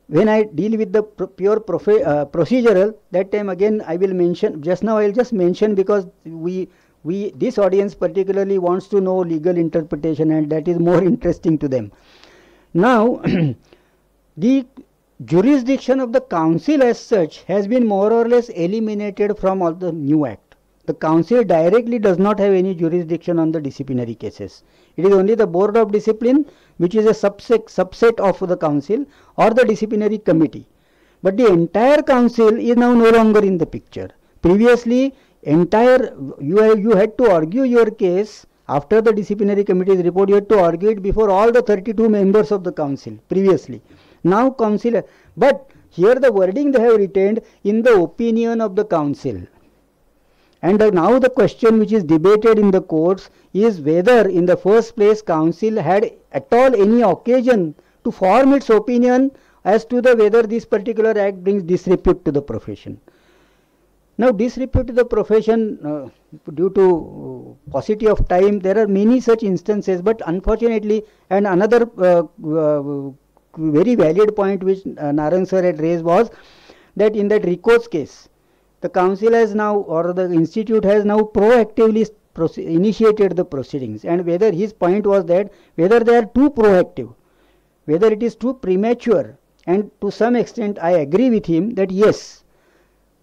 when I deal with the pure procedural, that time again I will mention, just now I will just mention because this audience particularly wants to know legal interpretation, and that is more interesting to them. Now the jurisdiction of the council as such has been more or less eliminated from all the new act. The council directly does not have any jurisdiction on the disciplinary cases. It is only the board of discipline, which is a subset of the council, or the disciplinary committee. But the entire council is now no longer in the picture. Previously, you had to argue your case after the disciplinary committee's report. You had to argue it before all the 32 members of the council previously. Now council, but here the wording they have retained, in the opinion of the council. And now the question which is debated in the courts is whether in the first place council had at all any occasion to form its opinion as to the whether this particular act brings disrepute to the profession. Now disrepute to the profession, due to paucity of time, there are many such instances, but unfortunately, and another very valid point which Narang sir had raised was that in that Rico's case, the council has now, or the institute has now proactively initiated the proceedings, and whether his point was that whether they are too proactive, whether it is too premature, and to some extent I agree with him that yes.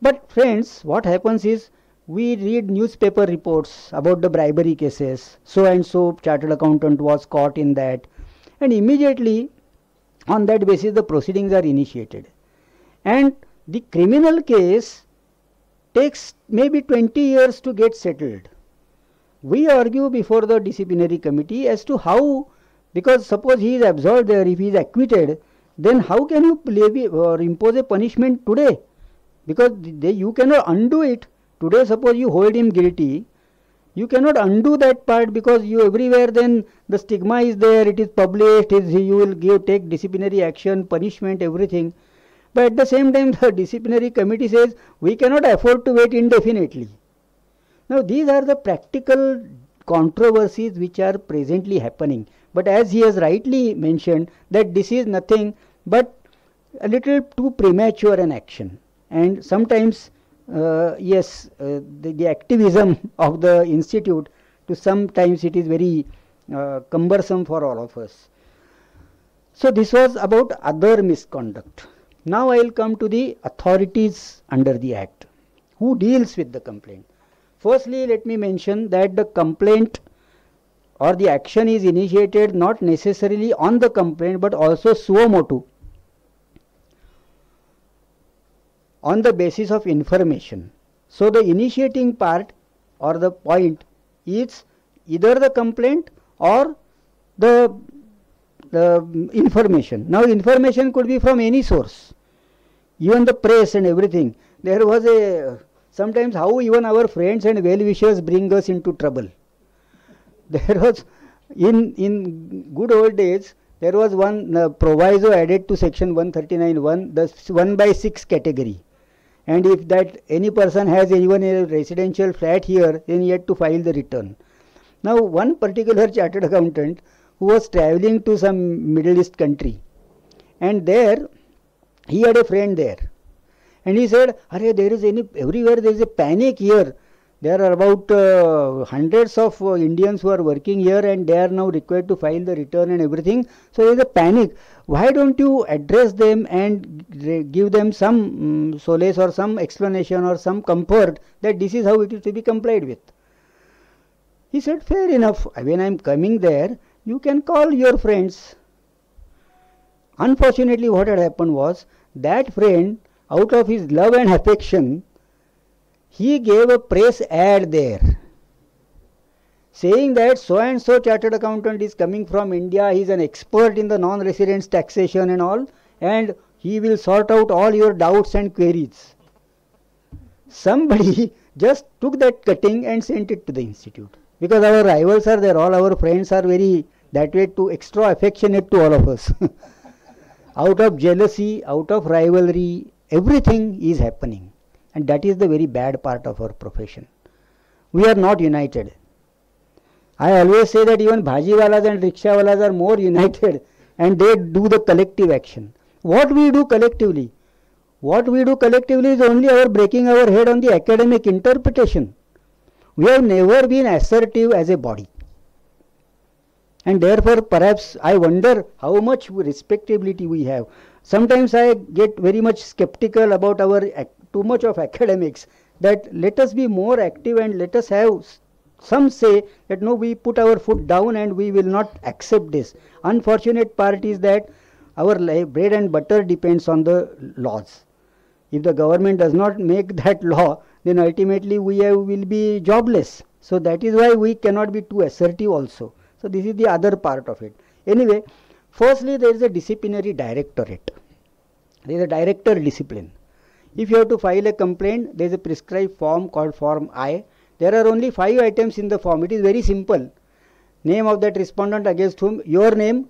But friends, what happens is we read newspaper reports about the bribery cases, so and so chartered accountant was caught in that, and immediately on that basis the proceedings are initiated, and the criminal case takes maybe 20 years to get settled. We argue before the disciplinary committee as to how, because suppose he is absolved there, if he is acquitted, then how can you levy or impose a punishment today? Because you cannot undo it. Today suppose you hold him guilty, you cannot undo that part, because you everywhere then the stigma is there, it is published, you will take disciplinary action, punishment, everything. But at the same time the disciplinary committee says we cannot afford to wait indefinitely. Now these are the practical controversies which are presently happening. But as he has rightly mentioned that this is nothing but a little too premature an action. And sometimes the activism of the institute, to sometimes it is very cumbersome for all of us. So this was about other misconduct. Now I will come to the authorities under the Act. Who deals with the complaint? Firstly, let me mention that the complaint or the action is initiated not necessarily on the complaint but also suo motu, on the basis of information. So the initiating part or the point is either the complaint or the information. Now information could be from any source, even the press and everything. There was sometimes how even our friends and well-wishers bring us into trouble. There was in good old days, there was one proviso added to section 139(1), the 1/6 category. And if that any person has even a residential flat here, then he had to file the return. Now one particular chartered accountant who was traveling to some Middle East country, and there he had a friend there, and he said, there is everywhere there is a panic here. There are about hundreds of Indians who are working here, and they are now required to file the return and everything. So there is a panic. Why don't you address them and give them some solace or some explanation or some comfort that this is how it is to be complied with? He said, fair enough. When I am coming there, you can call your friends. Unfortunately, what had happened was that friend, out of his love and affection, he gave a press ad there saying that so and so chartered accountant is coming from India, he is an expert in the non-residents taxation and all, and he will sort out all your doubts and queries. Somebody just took that cutting and sent it to the institute, because our rivals are there, all our friends are very that way too extra affectionate to all of us. Out of jealousy, out of rivalry, everything is happening. And that is the very bad part of our profession. We are not united. I always say that even bhajiwalas and rickshawalas are more united, and they do the collective action. What we do collectively? What we do collectively is only our breaking our head on the academic interpretation. We have never been assertive as a body. And therefore perhaps I wonder how much respectability we have. Sometimes I get very much skeptical about our too much of academics, that let us be more active and let us have some say that no, we put our foot down and we will not accept this. Unfortunate part is that our bread and butter depends on the laws. If the government does not make that law, then ultimately we will be jobless. So that is why we cannot be too assertive also. So this is the other part of it. Anyway, firstly there is a disciplinary directorate. There is a director discipline. If you have to file a complaint, there is a prescribed form called Form I. There are only 5 items in the form. It is very simple. Name of that respondent against whom, your name,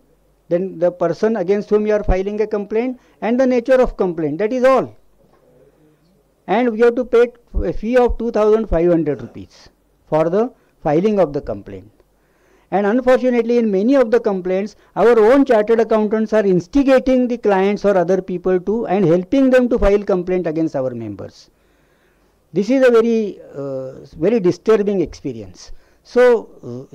then the person against whom you are filing a complaint, and the nature of complaint. That is all. And you have to pay a fee of 2,500 rupees for the filing of the complaint. And unfortunately, in many of the complaints, our own chartered accountants are instigating the clients or other people to and helping them to file complaint against our members. This is a very disturbing experience. So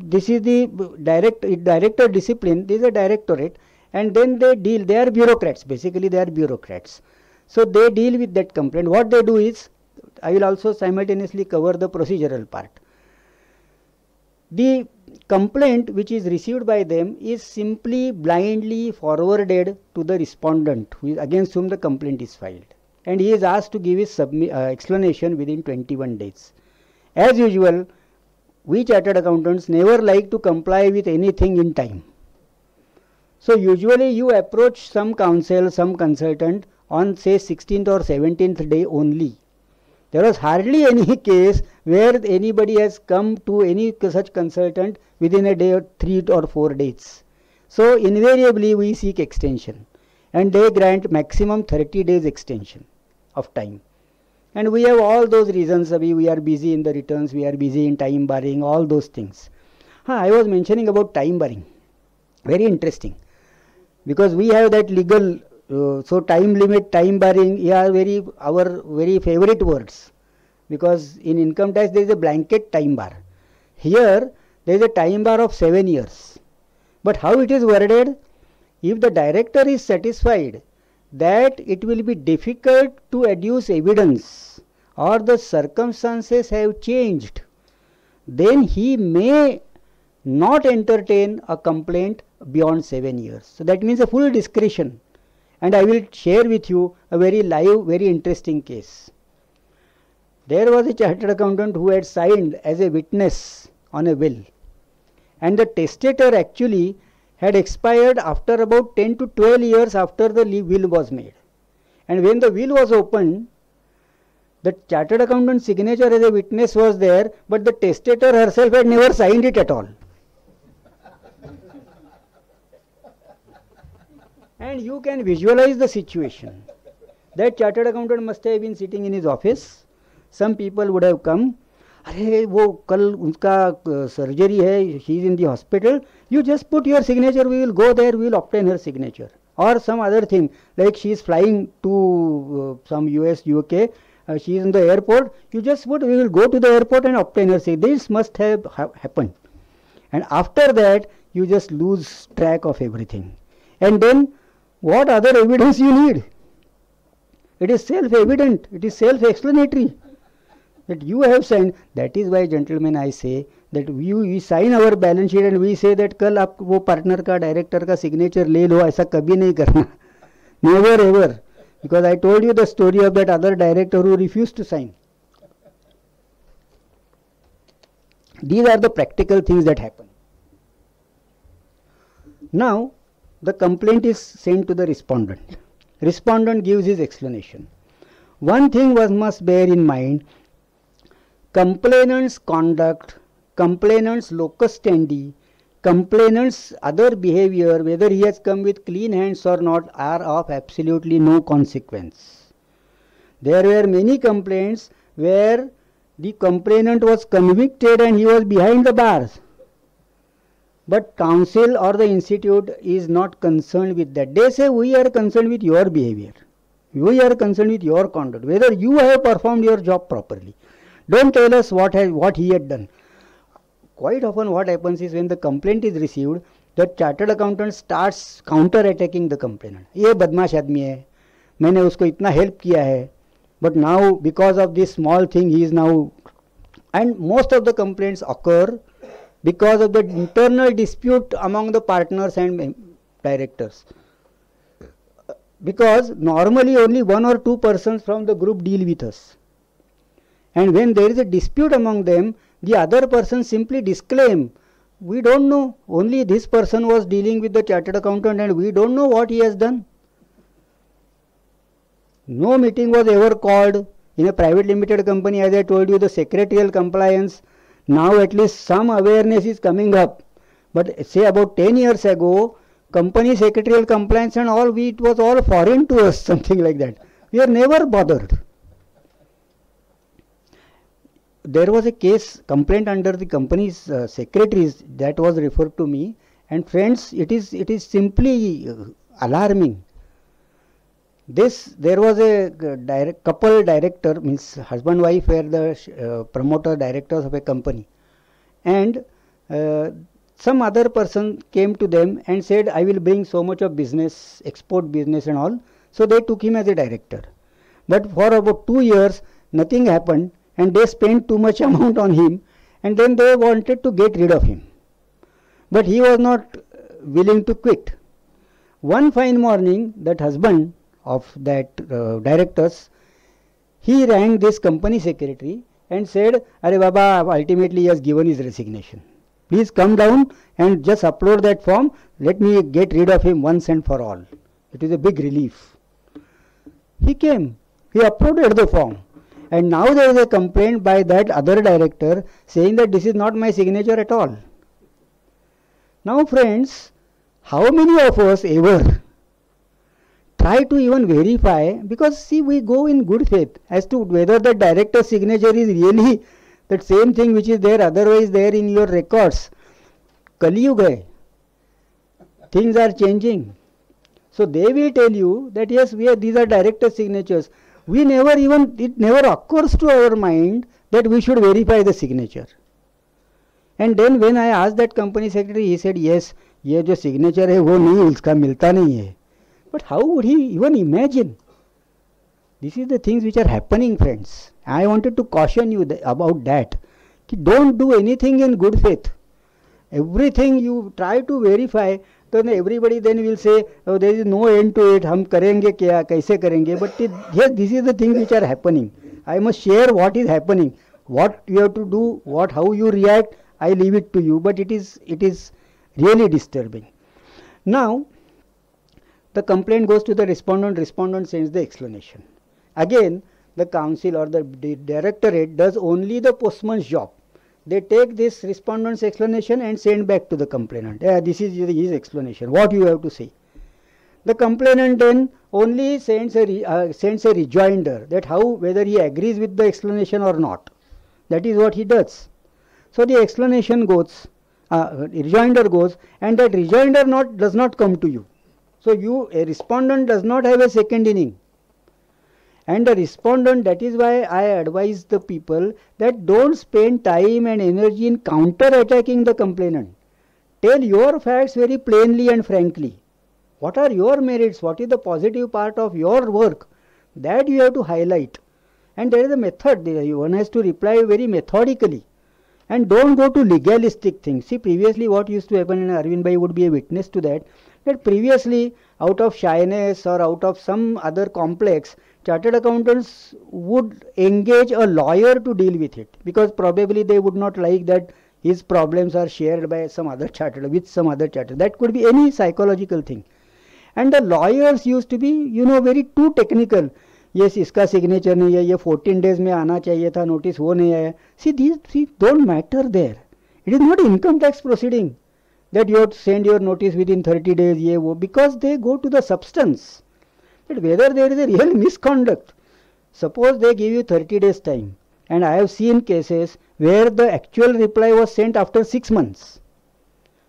this is the director discipline. This is a directorate, and then they deal. They are bureaucrats. Basically, they are bureaucrats. So they deal with that complaint. What they do is, I will also simultaneously cover the procedural part. The complaint which is received by them is simply blindly forwarded to the respondent against whom the complaint is filed, and he is asked to give his explanation within 21 days. As usual, we chartered accountants never like to comply with anything in time. So usually you approach some counsel, some consultant on say 16th or 17th day only. There was hardly any case where anybody has come to any such consultant within a day or 3 or 4 days. So invariably we seek extension, and they grant maximum 30 days extension of time. And we have all those reasons. We are busy in the returns, we are busy in time barring, all those things. I was mentioning about time barring. Very interesting. Because we have that legal so time limit, time barring, are our very favorite words, because in income tax there is a blanket time bar. Here there is a time bar of 7 years. But how it is worded? If the director is satisfied that it will be difficult to adduce evidence or the circumstances have changed, then he may not entertain a complaint beyond 7 years. So that means a full discretion. And I will share with you a very live, very interesting case. There was a chartered accountant who had signed as a witness on a will, and the testator actually had expired after about 10 to 12 years after the will was made. And when the will was opened, the chartered accountant's signature as a witness was there, but the testator herself had never signed it at all. And you can visualize the situation. That chartered accountant must have been sitting in his office. Some people would have come. अरे वो कल उनका surgery है, she is in the hospital. You just put your signature, we will go there, we will obtain her signature. Or some other thing, like she is flying to some US, UK, she is in the airport. You just put, we will go to the airport and obtain her signature. This must have happened. And after that, you just lose track of everything. And then, what other evidence you need? It is self-evident, it is self-explanatory that you have signed. That is why, gentlemen, I say that we sign our balance sheet and we say that कल आप वो partner का, director का signature ले लो, ऐसा कभी नहीं करना. Never ever. Because I told you the story of that other director who refused to sign. These are the practical things that happen. Now, the complaint is sent to the respondent. Respondent gives his explanation. One thing one must bear in mind: complainant's conduct, complainant's locus standi, complainant's other behavior, whether he has come with clean hands or not, are of absolutely no consequence. There were many complaints where the complainant was convicted and he was behind the bars. But council or the institute is not concerned with that. They say we are concerned with your behavior. We are concerned with your conduct, whether you have performed your job properly. Don't tell us what he had done. Quite often what happens is, when the complaint is received, that chartered accountant starts counter attacking the complainant. ये बदमाश आदमी है, मैंने उसको इतना help किया है, but now because of this small thing he is now, and most of the complaints occur because of the internal dispute among the partners and directors. Because normally only 1 or 2 persons from the group deal with us. And when there is a dispute among them, the other person simply disclaim, we don't know, only this person was dealing with the chartered accountant and we don't know what he has done. No meeting was ever called. In a private limited company, as I told you, the secretarial compliance, now at least some awareness is coming up. But say about 10 years ago, company secretarial compliance and all, it was all foreign to us, something like that. We are never bothered. There was a case, complaint under the company's secretaries that was referred to me, and friends, it is simply alarming. There was a couple director, means husband wife were the promoter directors of a company, and some other person came to them and said, I will bring so much of business, export business and all. So they took him as a director. But for about 2 years, nothing happened, and they spent too much amount on him, and then they wanted to get rid of him. But he was not willing to quit. One fine morning, that husband of that directors, he rang this company secretary and said, Arey Baba, ultimately he has given his resignation. Please come down and just upload that form. Let me get rid of him once and for all. It is a big relief. He came. He uploaded the form. And now there is a complaint by that other director saying that this is not my signature at all. Now friends, how many of us ever try to even verify, because see, we go in good faith as to whether the director's signature is really that same thing which is there otherwise there in your records. Kali Yuga hai. Things are changing. So they will tell you that yes, these are director signatures. We never even, it never occurs to our mind that we should verify the signature. And then when I asked that company secretary, he said, yes, ये जो signature है वो नहीं, उसका मिलता नहीं है. But how would he even imagine? This is the things which are happening, friends. I wanted to caution you about that. Don't do anything in good faith. Everything you try to verify, then everybody then will say, oh, there is no end to it. हम करेंगे क्या, कैसे करेंगे? But yes, this is the things which are happening. I must share what is happening. What you have to do, how you react, I leave it to you. But it is really disturbing. Now, the complaint goes to the respondent. Respondent sends the explanation. Again, the council or the directorate does only the postman's job. They take this respondent's explanation and send back to the complainant. This is his explanation. What you have to say. The complainant then only sends a rejoinder that whether he agrees with the explanation or not. That is what he does. So the explanation goes, rejoinder goes, and that rejoinder does not come to you. So a respondent does not have a second inning. And the respondent, that is why I advise the people that don't spend time and energy in counter-attacking the complainant. Tell your facts very plainly and frankly. What are your merits? What is the positive part of your work? That you have to highlight. And there is a method. One has to reply very methodically. And don't go to legalistic things. See, previously what used to happen, and Arvind Bhai would be a witness to that previously out of shyness or out of some other complex, chartered accountants would engage a lawyer to deal with it, because probably they would not like that his problems are shared by some other chartered, with some other chartered. That could be any psychological thing. And the lawyers used to be, very too technical. Yes, iska signature nahi hai, ye 14 days mein aana chahiye tha, notice wo nahi aaya. See, these don't matter there. It is not income tax proceeding that you have to send your notice within 30 days, because they go to the substance. But whether there is a real misconduct, suppose they give you 30 days time, and I have seen cases where the actual reply was sent after 6 months.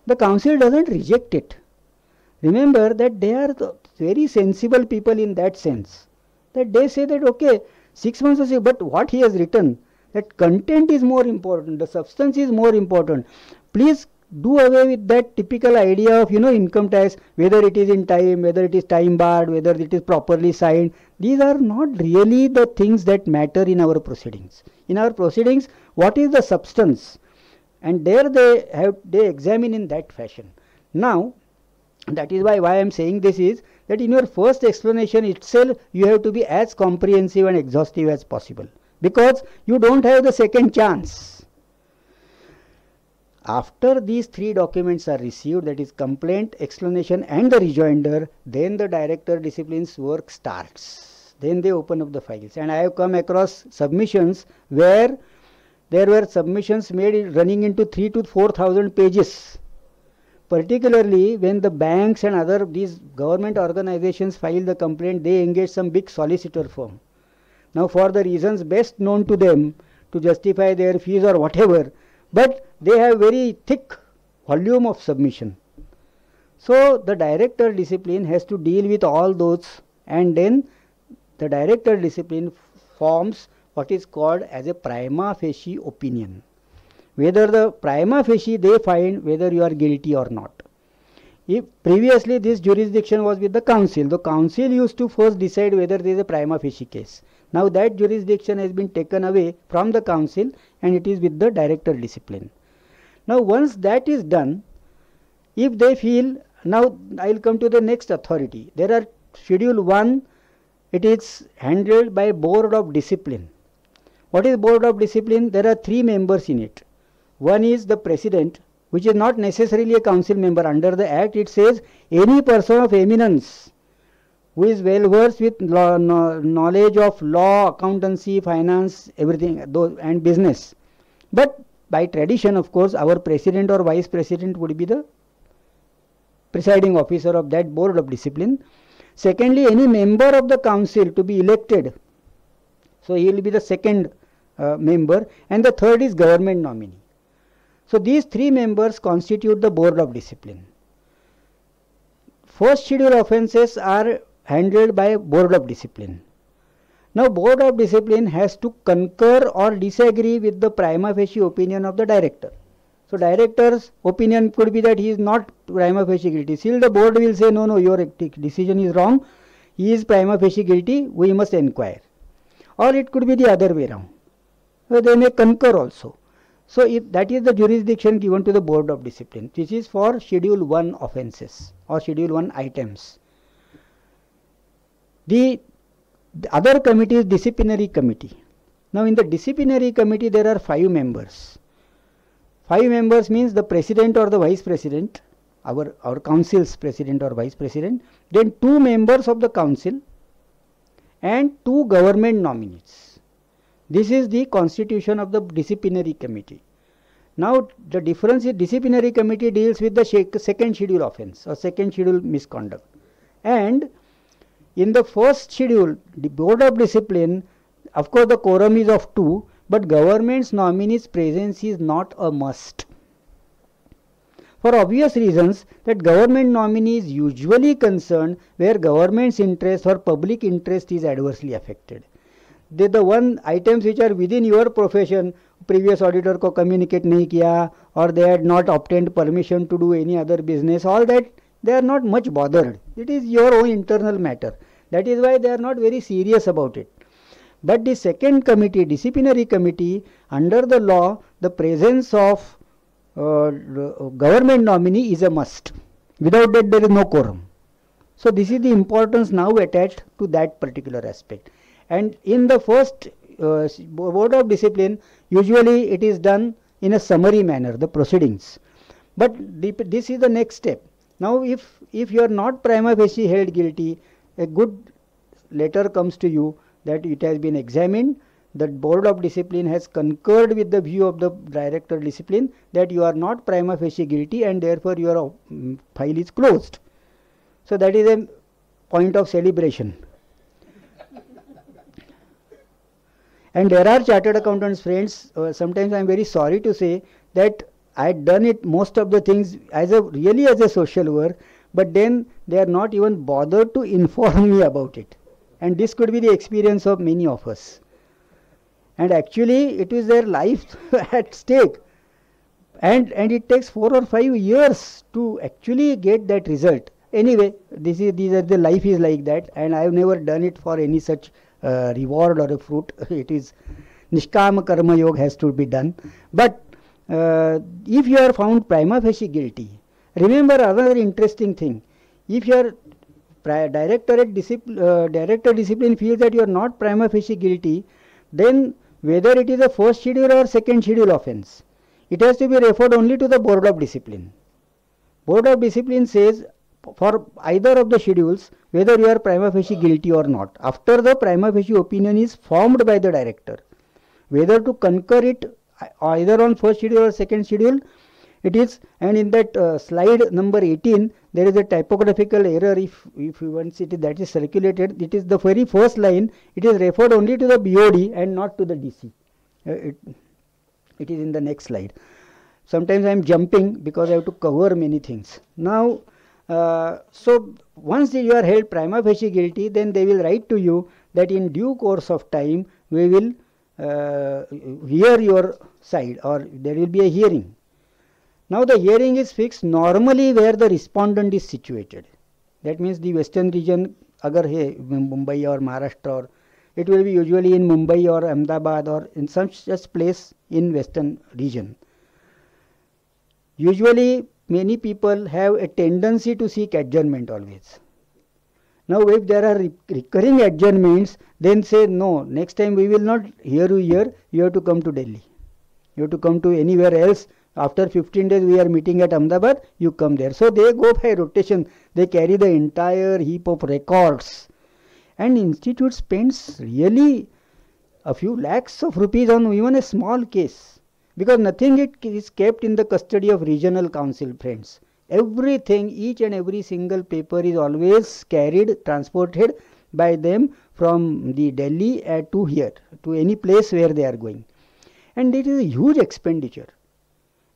The council doesn't reject it. Remember that they are the very sensible people in that sense, that they say that okay, 6 months is, but what he has written, that content is more important, the substance is more important. Please do away with that typical idea of, income tax, whether it is in time, whether it is time barred, whether it is properly signed. These are not really the things that matter in our proceedings. In our proceedings, what is the substance? And there they examine in that fashion. Now, that is why I am saying this is that in your first explanation itself, you have to be as comprehensive and exhaustive as possible, because you don't have the second chance. After these three documents are received, that is complaint, explanation and the rejoinder, then the director discipline's work starts. Then they open up the files. And I have come across submissions where there were submissions made running into 3,000 to 4,000 pages. Particularly when the banks and other these government organizations file the complaint, they engage some big solicitor firm. Now, for the reasons best known to them, to justify their fees or whatever, but they have very thick volume of submission. So the director discipline has to deal with all those, and then the director discipline forms what is called as a prima facie opinion. Whether the prima facie they find whether you are guilty or not. If previously this jurisdiction was with the council used to first decide whether there is a prima facie case. Now that jurisdiction has been taken away from the council and it is with the director discipline. Now once that is done, if they feel, now I will come to the next authority. There are Schedule 1, it is handled by Board of Discipline. What is Board of Discipline? There are 3 members in it. One is the president, which is not necessarily a council member. Under the act it says any person of eminence who is well versed with knowledge of law, accountancy, finance, everything, and business. But by tradition, of course, our president or vice president would be the presiding officer of that Board of Discipline. Secondly, any member of the council to be elected, so he will be the second member, and the third is government nominee. So these 3 members constitute the Board of Discipline. First schedule offences are handled by Board of Discipline. Now Board of Discipline has to concur or disagree with the prima facie opinion of the director. So director's opinion could be that he is not prima facie guilty. Still the board will say, no, your decision is wrong. He is prima facie guilty, we must inquire. Or it could be the other way around. So they may concur also. So if that is the jurisdiction given to the Board of Discipline. This is for Schedule 1 offences or Schedule 1 items. The other committee is disciplinary committee. Now in the disciplinary committee there are 5 members. 5 members means the president or the vice president, our council's president or vice president, then 2 members of the council and 2 government nominees. This is the constitution of the disciplinary committee. Now the difference is disciplinary committee deals with the second schedule offence or second schedule misconduct. And in the first schedule, the Board of Discipline, of course the quorum is of 2, but government's nominee's presence is not a must. For obvious reasons that government nominee is usually concerned where government's interest or public interest is adversely affected. The one items which are within your profession, previous auditor ko communicate nahi kiya, or they had not obtained permission to do any other business, all that they are not much bothered. It is your own internal matter. That is why they are not very serious about it. But the second committee, disciplinary committee, under the law, the presence of government nominee is a must. Without that there is no quorum. So this is the importance now attached to that particular aspect. And in the first Board of Discipline, usually it is done in a summary manner, the proceedings. But this is the next step. Now if you are not prima facie held guilty, a good letter comes to you that it has been examined, the Board of Discipline has concurred with the view of the Director Discipline that you are not prima facie guilty and therefore your file is closed. So that is a point of celebration. And there are chartered accountants friends, sometimes I am very sorry to say that I had done it most of the things really as a social work, but then they are not even bothered to inform me about it. And this could be the experience of many of us. And actually it is their life at stake. and it takes 4 or 5 years to actually get that result. Anyway, these are the life is like that, and I have never done it for any such reward or a fruit. It is Nishkama Karma Yoga has to be done. But if you are found prima facie guilty, remember another interesting thing. If your director discipline feels that you are not prima facie guilty, then whether it is a first schedule or second schedule offence, it has to be referred only to the Board of Discipline. Board of Discipline says for either of the schedules whether you are prima facie guilty or not. After the prima facie opinion is formed by the director, whether to concur it either on first schedule or second schedule, it is. And in that slide number 18, there is a typographical error. If once that is circulated, it is the very first line. It is referred only to the BOD and not to the DC. It is in the next slide. Sometimes I am jumping because I have to cover many things. Now, so once you are held prima facie guilty, then they will write to you that in due course of time we will hear your side, or there will be a hearing. Now the hearing is fixed normally where the respondent is situated. That means the western region, agar hai Mumbai or Maharashtra, or it will be usually in Mumbai or Ahmedabad or in such place in western region. Usually many people have a tendency to seek adjournment always. Now if there are recurring adjournments, then say no, next time we will not hear you here, you have to come to Delhi. You have to come to anywhere else. After 15 days we are meeting at Ahmedabad, you come there. So they go by rotation. They carry the entire heap of records. And institute spends really a few lakhs of rupees on even a small case. Because nothing is kept in the custody of regional council, friends. Everything, each and every single paper is always carried, transported by them from the Delhi to here, to any place where they are going. And it is a huge expenditure.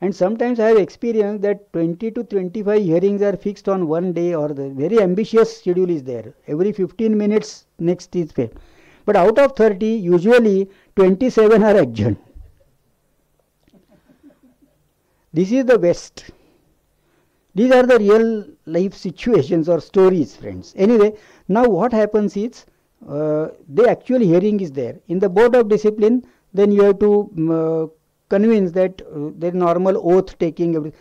And sometimes I have experienced that 20 to 25 hearings are fixed on one day, or the very ambitious schedule is there. Every 15 minutes next is paid. But out of 30, usually 27 are adjourned. This is the West. These are the real life situations or stories, friends. Anyway, now what happens is, the actual hearing is there. In the Board of Discipline, then you have to convince that the normal oath taking.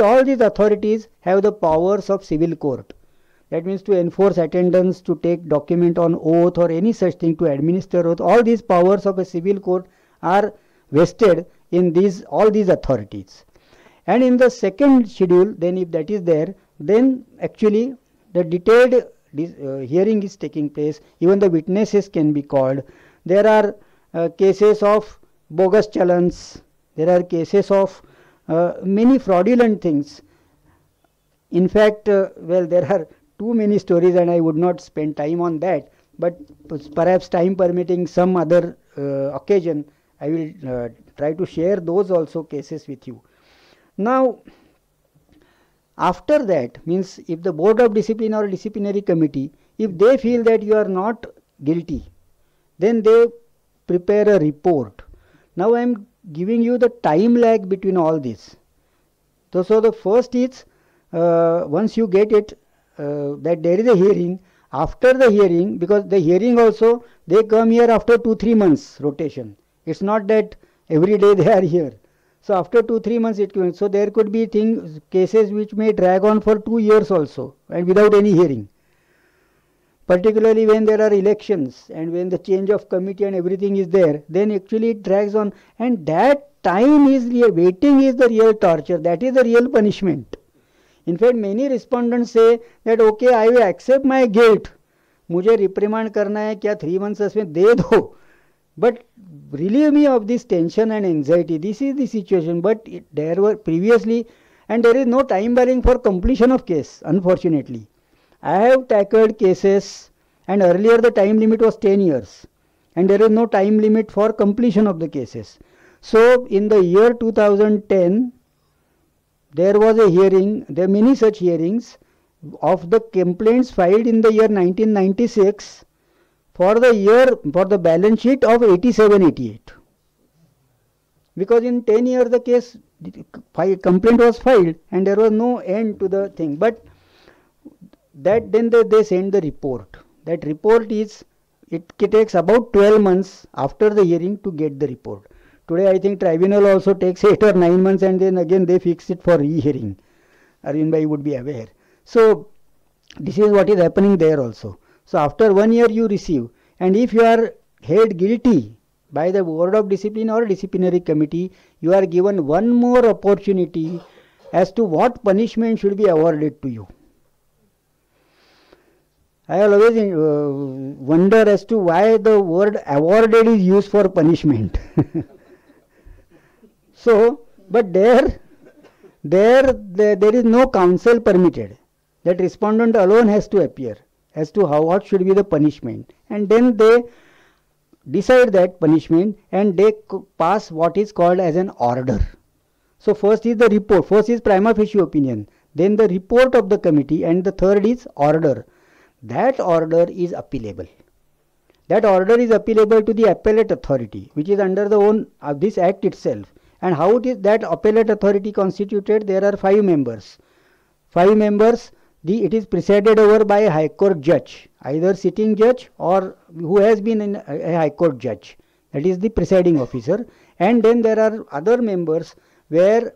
All these authorities have the powers of civil court. That means to enforce attendance, to take document on oath or any such thing, to administer oath. All these powers of a civil court are vested in all these authorities. And in the second schedule, then if that is there, then actually the detailed hearing is taking place. Even the witnesses can be called. There are cases of bogus challans. There are cases of many fraudulent things. In fact, well, there are too many stories and I would not spend time on that. But perhaps time permitting, some other occasion, I will try to share those also cases with you. Now, after that, means if the Board of Discipline or disciplinary committee, if they feel that you are not guilty, then they prepare a report. Now I am giving you the time lag between all this. So the first is, once you get it, that there is a hearing. After the hearing, because the hearing also, they come here after 2-3 months rotation. It's not that every day they are here. So after 2-3 months it comes. So there could be cases which may drag on for 2 years also, and without any hearing. Particularly when there are elections and when the change of committee and everything is there, then actually it drags on. And that time is waiting is the real torture. That is the real punishment. In fact, many respondents say that okay, I will accept my guilt. मुझे reprimand करना है क्या 3 months suspend दे दो. But relieve me of this tension and anxiety. This is the situation. But there were previously, and there is no time barring for completion of case, unfortunately. I have tackled cases, and earlier the time limit was 10 years. And there is no time limit for completion of the cases. So in the year 2010, there was a hearing, there are many such hearings of the complaints filed in the year 1996 for the balance sheet of 87-88. because in 10 years the case complaint was filed and there was no end to the thing. But that then they send the report. That report is, it takes about 12 months after the hearing to get the report. Today I think tribunal also takes 8 or 9 months and then again they fix it for re-hearing. Arvind Bhai would be aware. So this is what is happening there also. So after 1 year you receive, and if you are held guilty by the Board of Discipline or disciplinary committee, you are given one more opportunity as to what punishment should be awarded to you. I always wonder as to why the word awarded is used for punishment. So, but there is no counsel permitted. That respondent alone has to appear as to what should be the punishment, and then they decide that punishment and they pass what is called as an order. So first is the report, first is prima facie opinion, then the report of the committee, and the third is order. That order is appealable. That order is appealable to the appellate authority, which is under the own of this act itself. And how it is that appellate authority constituted? There are 5 members. 5 members. It is presided over by a High Court judge, either sitting judge or who has been a High Court judge. That is the presiding officer. And then there are other members where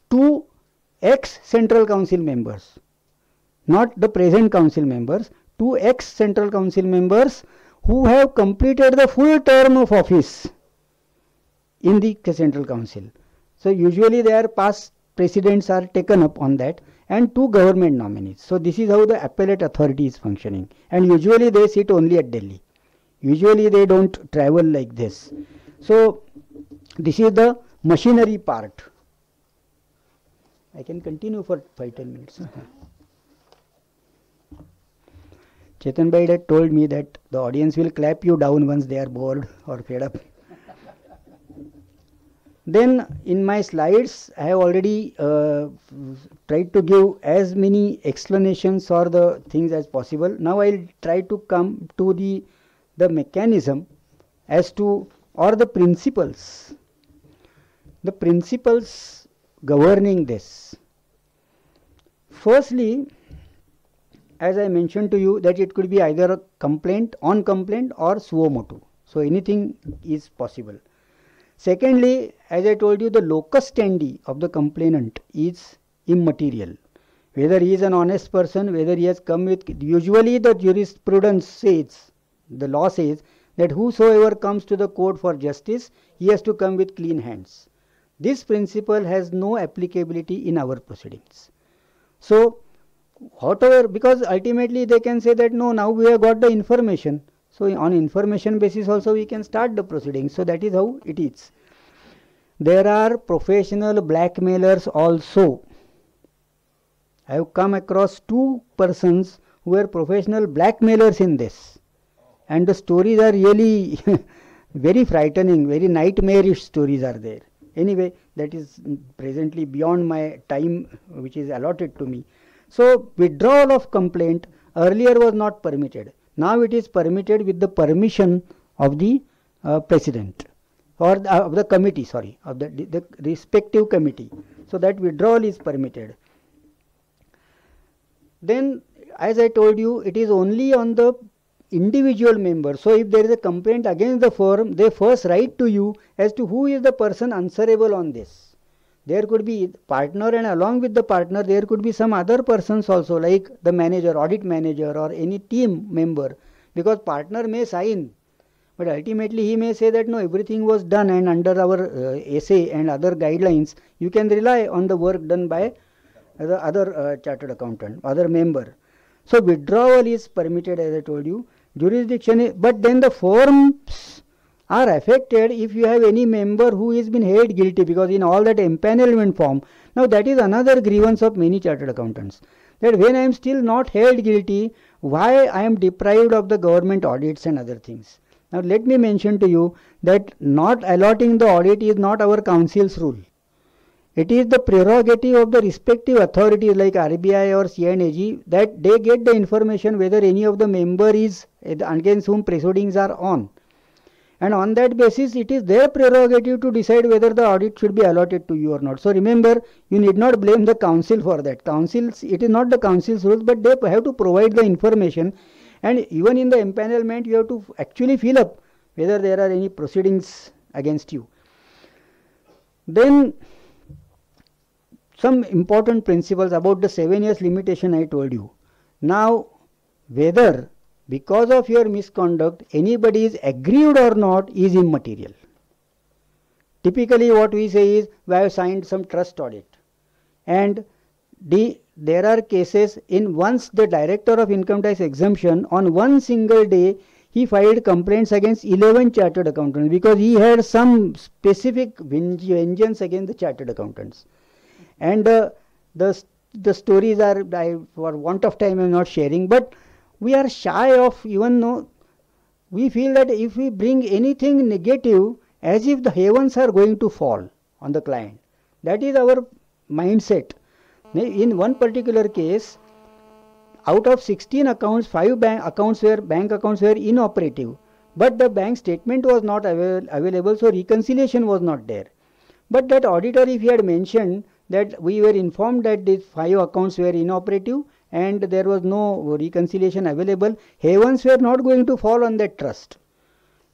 2 ex-Central Council members, not the present council members, 2 ex-Central Council members who have completed the full term of office in the Central Council. So usually their past precedents are taken up on that, and 2 government nominees. So this is how the appellate authority is functioning, and usually they sit only at Delhi. Usually they don't travel like this. So this is the machinery part. I can continue for 5-10 minutes. Chetan Bhai had told me that the audience will clap you down once they are bored or fed up. Then in my slides I have already tried to give as many explanations or the things as possible. Now I will try to come to the mechanism as to, or the principles governing this. Firstly, as I mentioned to you, that it could be either a complaint, on complaint, or suo motu. So anything is possible. Secondly, as I told you, the locus standi of the complainant is immaterial. Whether he is an honest person, whether he has come with, usually the jurisprudence says, the law says that whosoever comes to the court for justice, he has to come with clean hands. This principle has no applicability in our proceedings. So whatever, because ultimately they can say that no, now we have got the information. So on information basis also we can start the proceedings. So that is how it is. There are professional blackmailers also. I have come across 2 persons who are professional blackmailers in this. And the stories are really very frightening, very nightmarish stories are there. Anyway, that is presently beyond my time which is allotted to me. So withdrawal of complaint earlier was not permitted. Now it is permitted with the permission of the president or of the committee, of the respective committee. So that withdrawal is permitted. Then, as I told you, it is only on the individual member. So if there is a complaint against the firm, they first write to you as to who is the person answerable on this. There could be partner, and along with the partner there could be some other persons also, like the manager, audit manager, or any team member, because partner may sign, but ultimately he may say that no, everything was done, and under our essay and other guidelines you can rely on the work done by the other chartered accountant, other member. So withdrawal is permitted, as I told you. Jurisdiction is, but then the forms are affected if you have any member who has been held guilty, because in all that empanelment form, now that is another grievance of many chartered accountants, that when I am still not held guilty, why I am deprived of the government audits and other things. Now let me mention to you that not allotting the audit is not our council's rule. It is the prerogative of the respective authorities like RBI or CNAG, that they get the information whether any of the member is against whom proceedings are on. And on that basis, it is their prerogative to decide whether the audit should be allotted to you or not. So remember, you need not blame the council for that. Councils, it is not the council's rules, but they have to provide the information. And even in the empanelment, you have to actually fill up whether there are any proceedings against you. Then some important principles about the 7 years limitation I told you. Now, whether because of your misconduct anybody is aggrieved or not is immaterial. Typically what we say is, we have signed some trust audit, and there are cases in once the director of income tax exemption on one single day he filed complaints against 11 chartered accountants because he had some specific vengeance against the chartered accountants. And the stories are, for want of time I am not sharing, but we are shy of, even though we feel that if we bring anything negative, as if the heavens are going to fall on the client. That is our mindset. In one particular case, out of 16 accounts, 5 bank accounts were inoperative, but the bank statement was not available, so reconciliation was not there. But that auditor, if he had mentioned that we were informed that these 5 accounts were inoperative and there was no reconciliation available, heavens were not going to fall on that trust.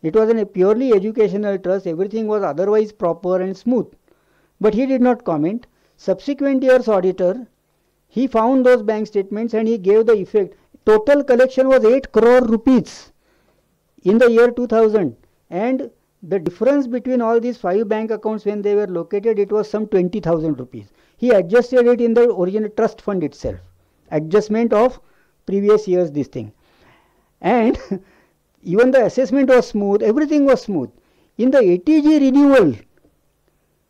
It was a purely educational trust, everything was otherwise proper and smooth. But he did not comment. Subsequent year's auditor, he found those bank statements and he gave the effect. Total collection was 8 crore rupees in the year 2000, and the difference between all these 5 bank accounts when they were located, it was some 20,000 rupees. He adjusted it in the original trust fund itself. Adjustment of previous years this thing. And even the assessment was smooth, everything was smooth. In the ATG renewal,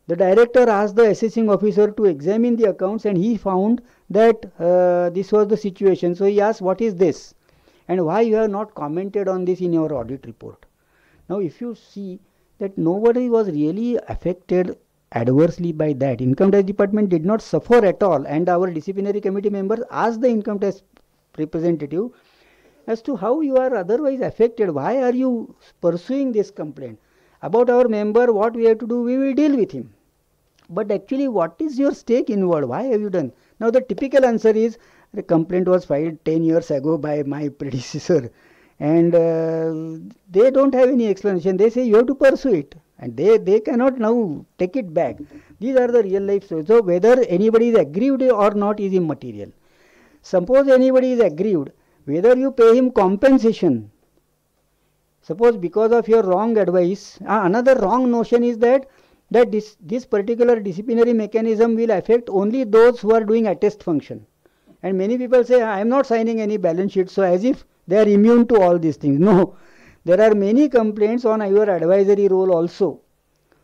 the director asked the assessing officer to examine the accounts and he found that this was the situation. So he asked, what is this? And why you have not commented on this in your audit report? Now if you see that nobody was really affected adversely by that. Income tax department did not suffer at all, and our disciplinary committee members asked the income tax representative as to how you are otherwise affected. Why are you pursuing this complaint? About our member, what we have to do, we will deal with him. But actually, what is your stake involved? Why have you done? Now the typical answer is, the complaint was filed 10 years ago by my predecessor, and they don't have any explanation. They say you have to pursue it, and they cannot now take it back. These are the real life stories. So whether anybody is aggrieved or not is immaterial. Suppose anybody is aggrieved, whether you pay him compensation. Suppose because of your wrong advice, another wrong notion is that this particular disciplinary mechanism will affect only those who are doing attest function. And many people say, I am not signing any balance sheet, so as if they are immune to all these things. No, there are many complaints on your advisory role also.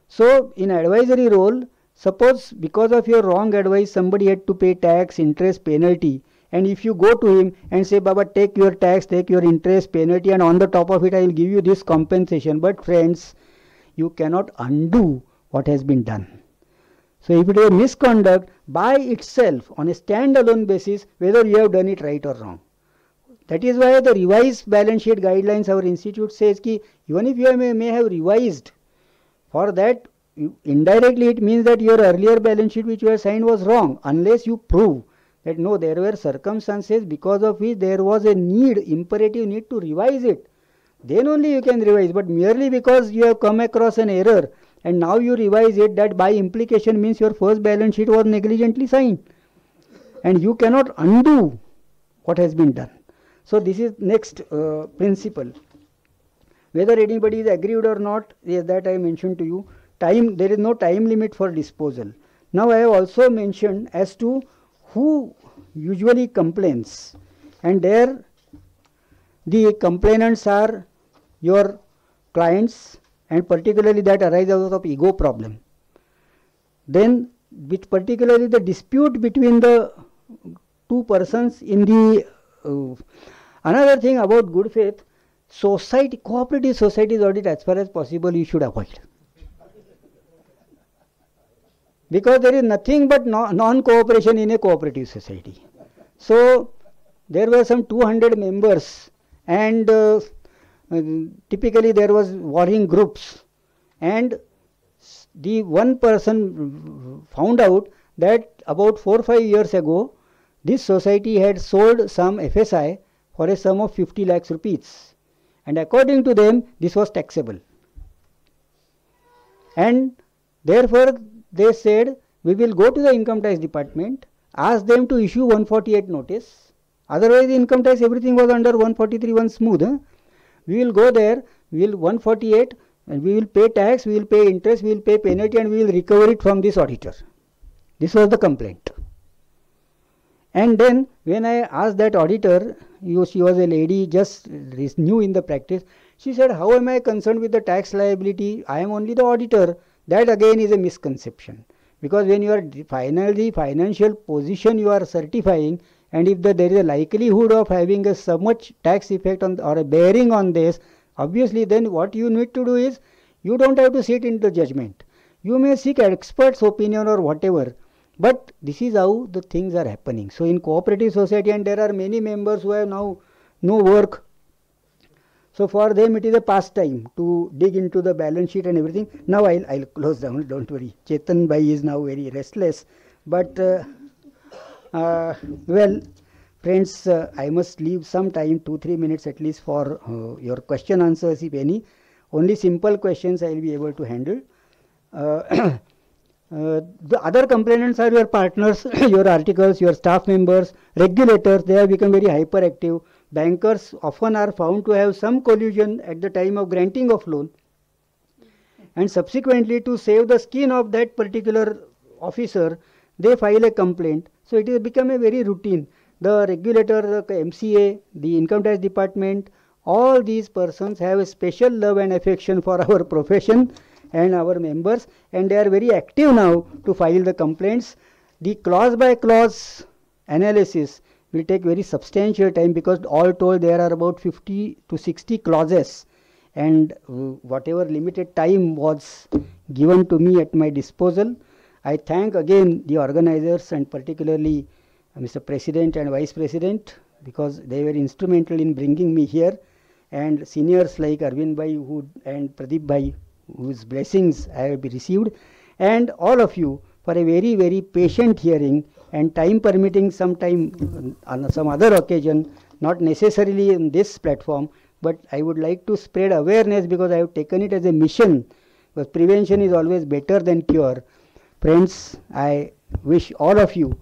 So in advisory role, suppose because of your wrong advice somebody had to pay tax, interest, penalty, and if you go to him and say, Baba, take your tax, take your interest, penalty, and on the top of it I will give you this compensation. But friends, you cannot undo what has been done. So if it is a misconduct, by itself, on a standalone basis, whether you have done it right or wrong. That is why the revised balance sheet guidelines, our institute says ki even if you may have revised, for that indirectly it means that your earlier balance sheet which you have signed was wrong, unless you prove that no, there were circumstances because of which there was a need, imperative need to revise it. Then only you can revise. But merely because you have come across an error and now you revise it, that by implication means your first balance sheet was negligently signed, and you cannot undo what has been done. So this is next principle. Whether anybody is aggrieved or not, yes, that I mentioned to you. Time, there is no time limit for disposal. Now I have also mentioned as to who usually complains, and there the complainants are your clients, and particularly that arises out of ego problem. Then which particularly the dispute between the two persons in the another thing about good faith, society, cooperative societies audit as far as possible you should avoid. Because there is nothing but non-cooperation in a cooperative society. So there were some 200 members, and typically there was warring groups, and the one person found out that about 4 or 5 years ago this society had sold some FSI for a sum of 50 lakhs rupees, and according to them this was taxable, and therefore they said we will go to the income tax department, ask them to issue 148 notice, otherwise the income tax everything was under 143 one smooth. We will go there, we will 148, and we will pay tax, we will pay interest, we will pay penalty, and we will recover it from this auditor. This was the complaint. And then when I asked that auditor, she was a lady just new in the practice, she said, how am I concerned with the tax liability? I am only the auditor. That again is a misconception, because when you are finally financial position you are certifying, and if there is a likelihood of having a so much tax effect on or a bearing on this, obviously then what you need to do is, you don't have to sit into judgment. You may seek expert's opinion or whatever, but this is how the things are happening. So in cooperative society, and there are many members who have now no work, so for them it is a pastime to dig into the balance sheet and everything. Now I'll close down, don't worry. Chetan Bhai is now very restless, but well, friends, I must leave some time, 2-3 minutes at least, for your question answers, if any. Only simple questions I will be able to handle. The other complainants are your partners, your articles, your staff members, regulators. They have become very hyperactive. Bankers often are found to have some collusion at the time of granting of loan, and subsequently to save the skin of that particular officer, they file a complaint. So it has become a very routine. The regulator, the MCA, the income tax department, all these persons have a special love and affection for our profession and our members, and they are very active now to file the complaints. The clause by clause analysis will take very substantial time, because all told there are about 50 to 60 clauses, and whatever limited time was given to me at my disposal. I thank again the organizers, and particularly Mr. President and Vice President, because they were instrumental in bringing me here, and seniors like Arvind Bhai and Pradeep Bhai, whose blessings I have received, and all of you for a very, very patient hearing, and time permitting, some time on some other occasion, not necessarily in this platform, but I would like to spread awareness, because I have taken it as a mission, because prevention is always better than cure. Friends, I wish all of you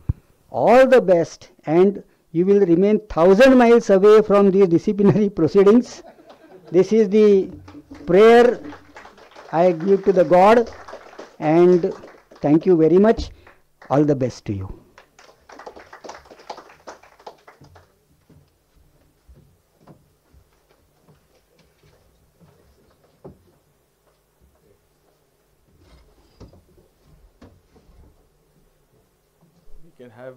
all the best, and you will remain 1,000 miles away from these disciplinary proceedings. This is the prayer I give to the God, and thank you very much. All the best to you. We can have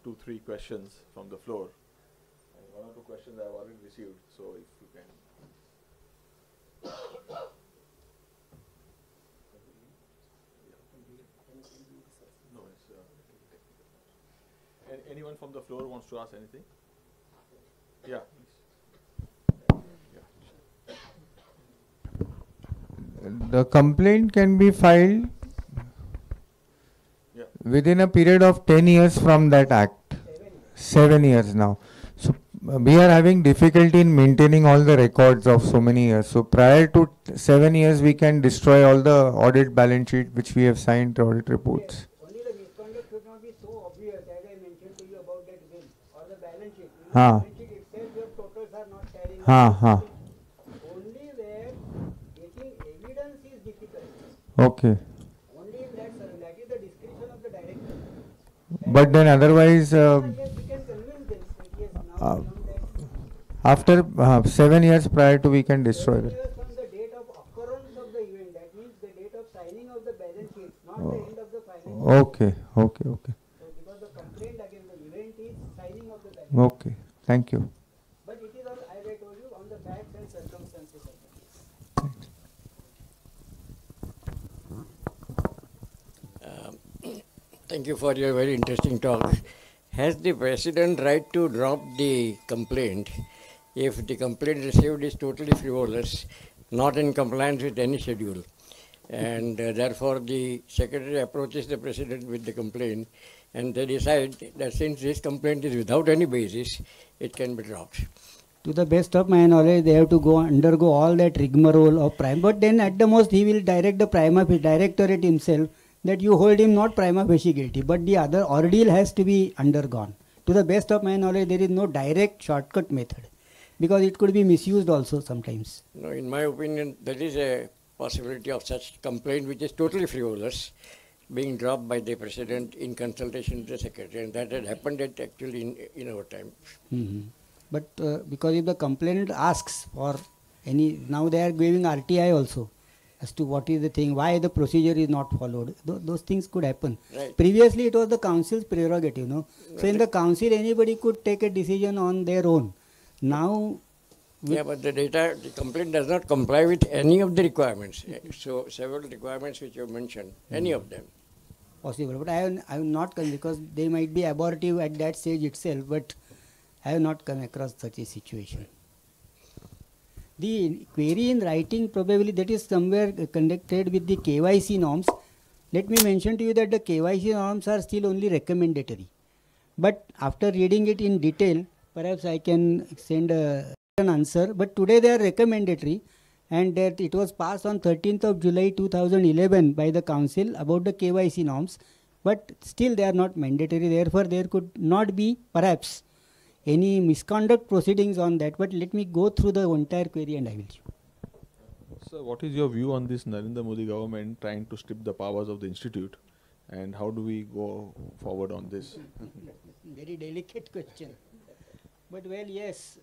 2-3 questions from the floor. And 1 or 2 questions I have already received, so if you can. No, it's anyone from the floor wants to ask anything? Yeah, please. Yeah. The complaint can be filed within a period of 10 years from that act. 7 years now. So we are having difficulty in maintaining all the records of so many years. So prior to 7 years, we can destroy all the audit balance sheet which we have signed, the audit reports. Only the misconduct should not be so obvious, as I mentioned to you about that bill or the balance sheet. In the balance sheet itself, your totals are not tallying. Only where getting evidence is difficult. Okay. Only in that is the discretion of the director. But then otherwise, Yes, we can convince them that yes, now after 7 years prior to, we can destroy 7 it. years from the date of occurrence of the event, that means the date of signing of the balance sheet, not the end of the financial year. Okay. So because the complaint against the event is signing of the balance sheet. Okay. Thank you. But it is, as I told you, on the facts and circumstances of the case. Thank you for your very interesting talk. Has the President right to drop the complaint if the complaint received is totally frivolous, not in compliance with any schedule. And therefore the secretary approaches the president with the complaint, and they decide that since this complaint is without any basis, it can be dropped. To the best of my knowledge, they have to undergo all that rigmarole of prime. But then at the most, he will direct the prima facie directorate himself that you hold him not prima facie guilty, but the other ordeal has to be undergone. To the best of my knowledge, there is no direct shortcut method, because it could be misused also sometimes. No, in my opinion, there is a possibility of such complaint which is totally frivolous being dropped by the president in consultation with the secretary, and that had happened actually in our time. But because if the complainant asks for any, now they are giving RTI also as to what is the thing, why the procedure is not followed. Those things could happen. Right. Previously it was the council's prerogative, no? So in the council anybody could take a decision on their own. Now... Yeah, but the complaint does not comply with any of the requirements. So several requirements which you mentioned, any of them. Possible, but I have not come, because they might be abortive at that stage itself, but I have not come across such a situation. The query in writing, probably that is somewhere conducted with the KYC norms. Let me mention to you that the KYC norms are still only recommendatory. But after reading it in detail, perhaps I can send an answer. But today they are recommendatory, and that it was passed on 13th of July 2011 by the council about the KYC norms. But still they are not mandatory. Therefore, there could not be perhaps any misconduct proceedings on that, but let me go through the entire query and I will show. Sir, what is your view on this Narendra Modi government trying to strip the powers of the institute, and how do we go forward on this? Very delicate question. But well, yes,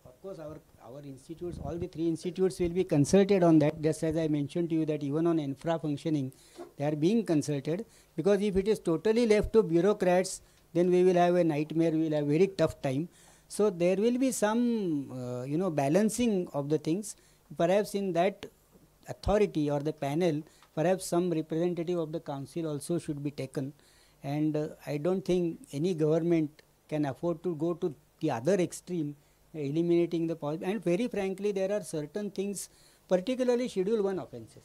of course our institutes, all the three institutes will be consulted on that, just as I mentioned to you that even on infra functioning, they are being consulted, because if it is totally left to bureaucrats, then we will have a nightmare, we will have a very tough time. So there will be some, balancing of the things. Perhaps in that authority or the panel, perhaps some representative of the council also should be taken. And I don't think any government can afford to go to the other extreme, eliminating the power. And very frankly, there are certain things, particularly Schedule 1 offences,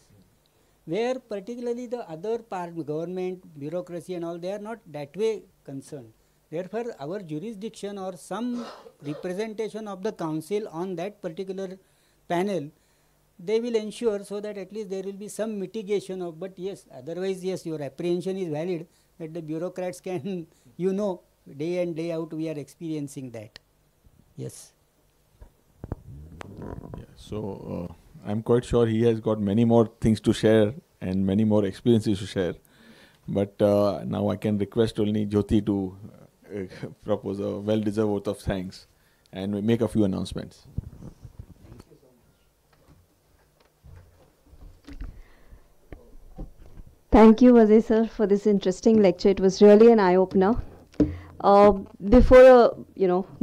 where particularly the other part, government, bureaucracy and all, they are not that way concerned. Therefore, our jurisdiction or some representation of the council on that particular panel, they will ensure so that at least there will be some mitigation of, but yes, otherwise, yes, your apprehension is valid that the bureaucrats can, day in, day out we are experiencing that. Yes. Yeah, so I'm quite sure he has got many more things to share and many more experiences to share. But now I can request only Jyoti to propose a well-deserved vote of thanks and make a few announcements. Thank you, Vazir sir, for this interesting lecture. It was really an eye-opener. Before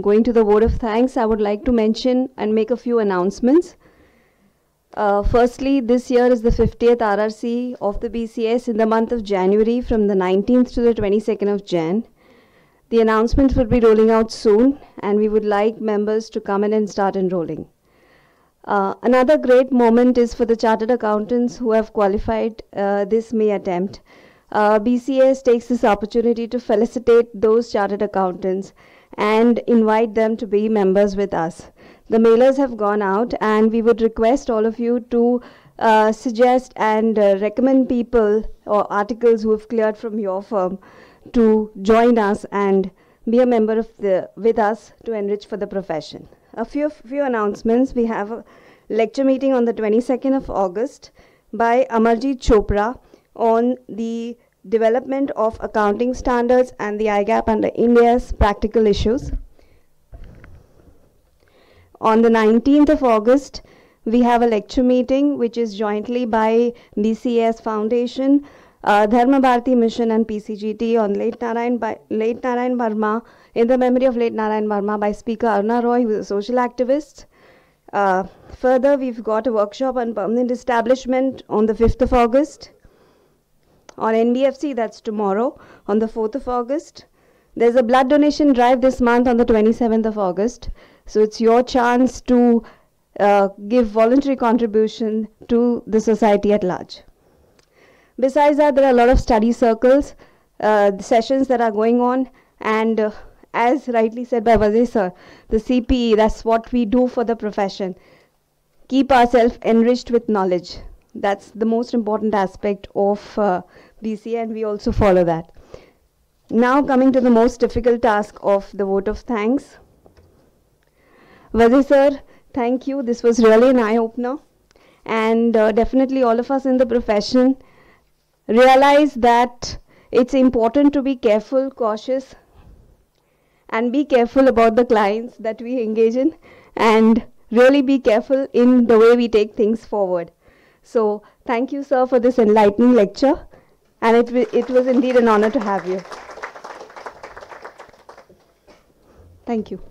going to the vote of thanks, I would like to mention and make a few announcements. Firstly, this year is the 50th RRC of the BCS in the month of January, from the 19th to the 22nd of Jan. The announcements will be rolling out soon, and we would like members to come in and start enrolling. Another great moment is for the chartered accountants who have qualified this May attempt. BCS takes this opportunity to felicitate those chartered accountants and invite them to be members with us. The mailers have gone out, and we would request all of you to suggest and recommend people or articles who have cleared from your firm to join us and be a member of with us to enrich for the profession. A few announcements. We have a lecture meeting on the 22nd of August by Amarjit Chopra on the development of accounting standards and the IGAP under India's practical issues. On the 19th of August, we have a lecture meeting which is jointly by BCS Foundation, Dharma Bharati Mission and PCGT on late Narayan Barma, in the memory of late Narayan Barma, by Speaker Aruna Roy, who is a social activist. Further, we've got a workshop on permanent establishment on the 5th of August. On NBFC, that's tomorrow, on the 4th of August. There's a blood donation drive this month on the 27th of August. So it's your chance to give voluntary contribution to the society at large. Besides that, there are a lot of study circles, sessions that are going on, and as rightly said by Vazir sir, the CPE, that's what we do for the profession. Keep ourselves enriched with knowledge. That's the most important aspect of BCA, and we also follow that. Now coming to the most difficult task of the vote of thanks. Vazir sir, thank you. This was really an eye-opener. And definitely all of us in the profession realize that it's important to be careful, cautious, and be careful about the clients that we engage in, and really be careful in the way we take things forward. So thank you, sir, for this enlightening lecture, and it was indeed an honor to have you. Thank you.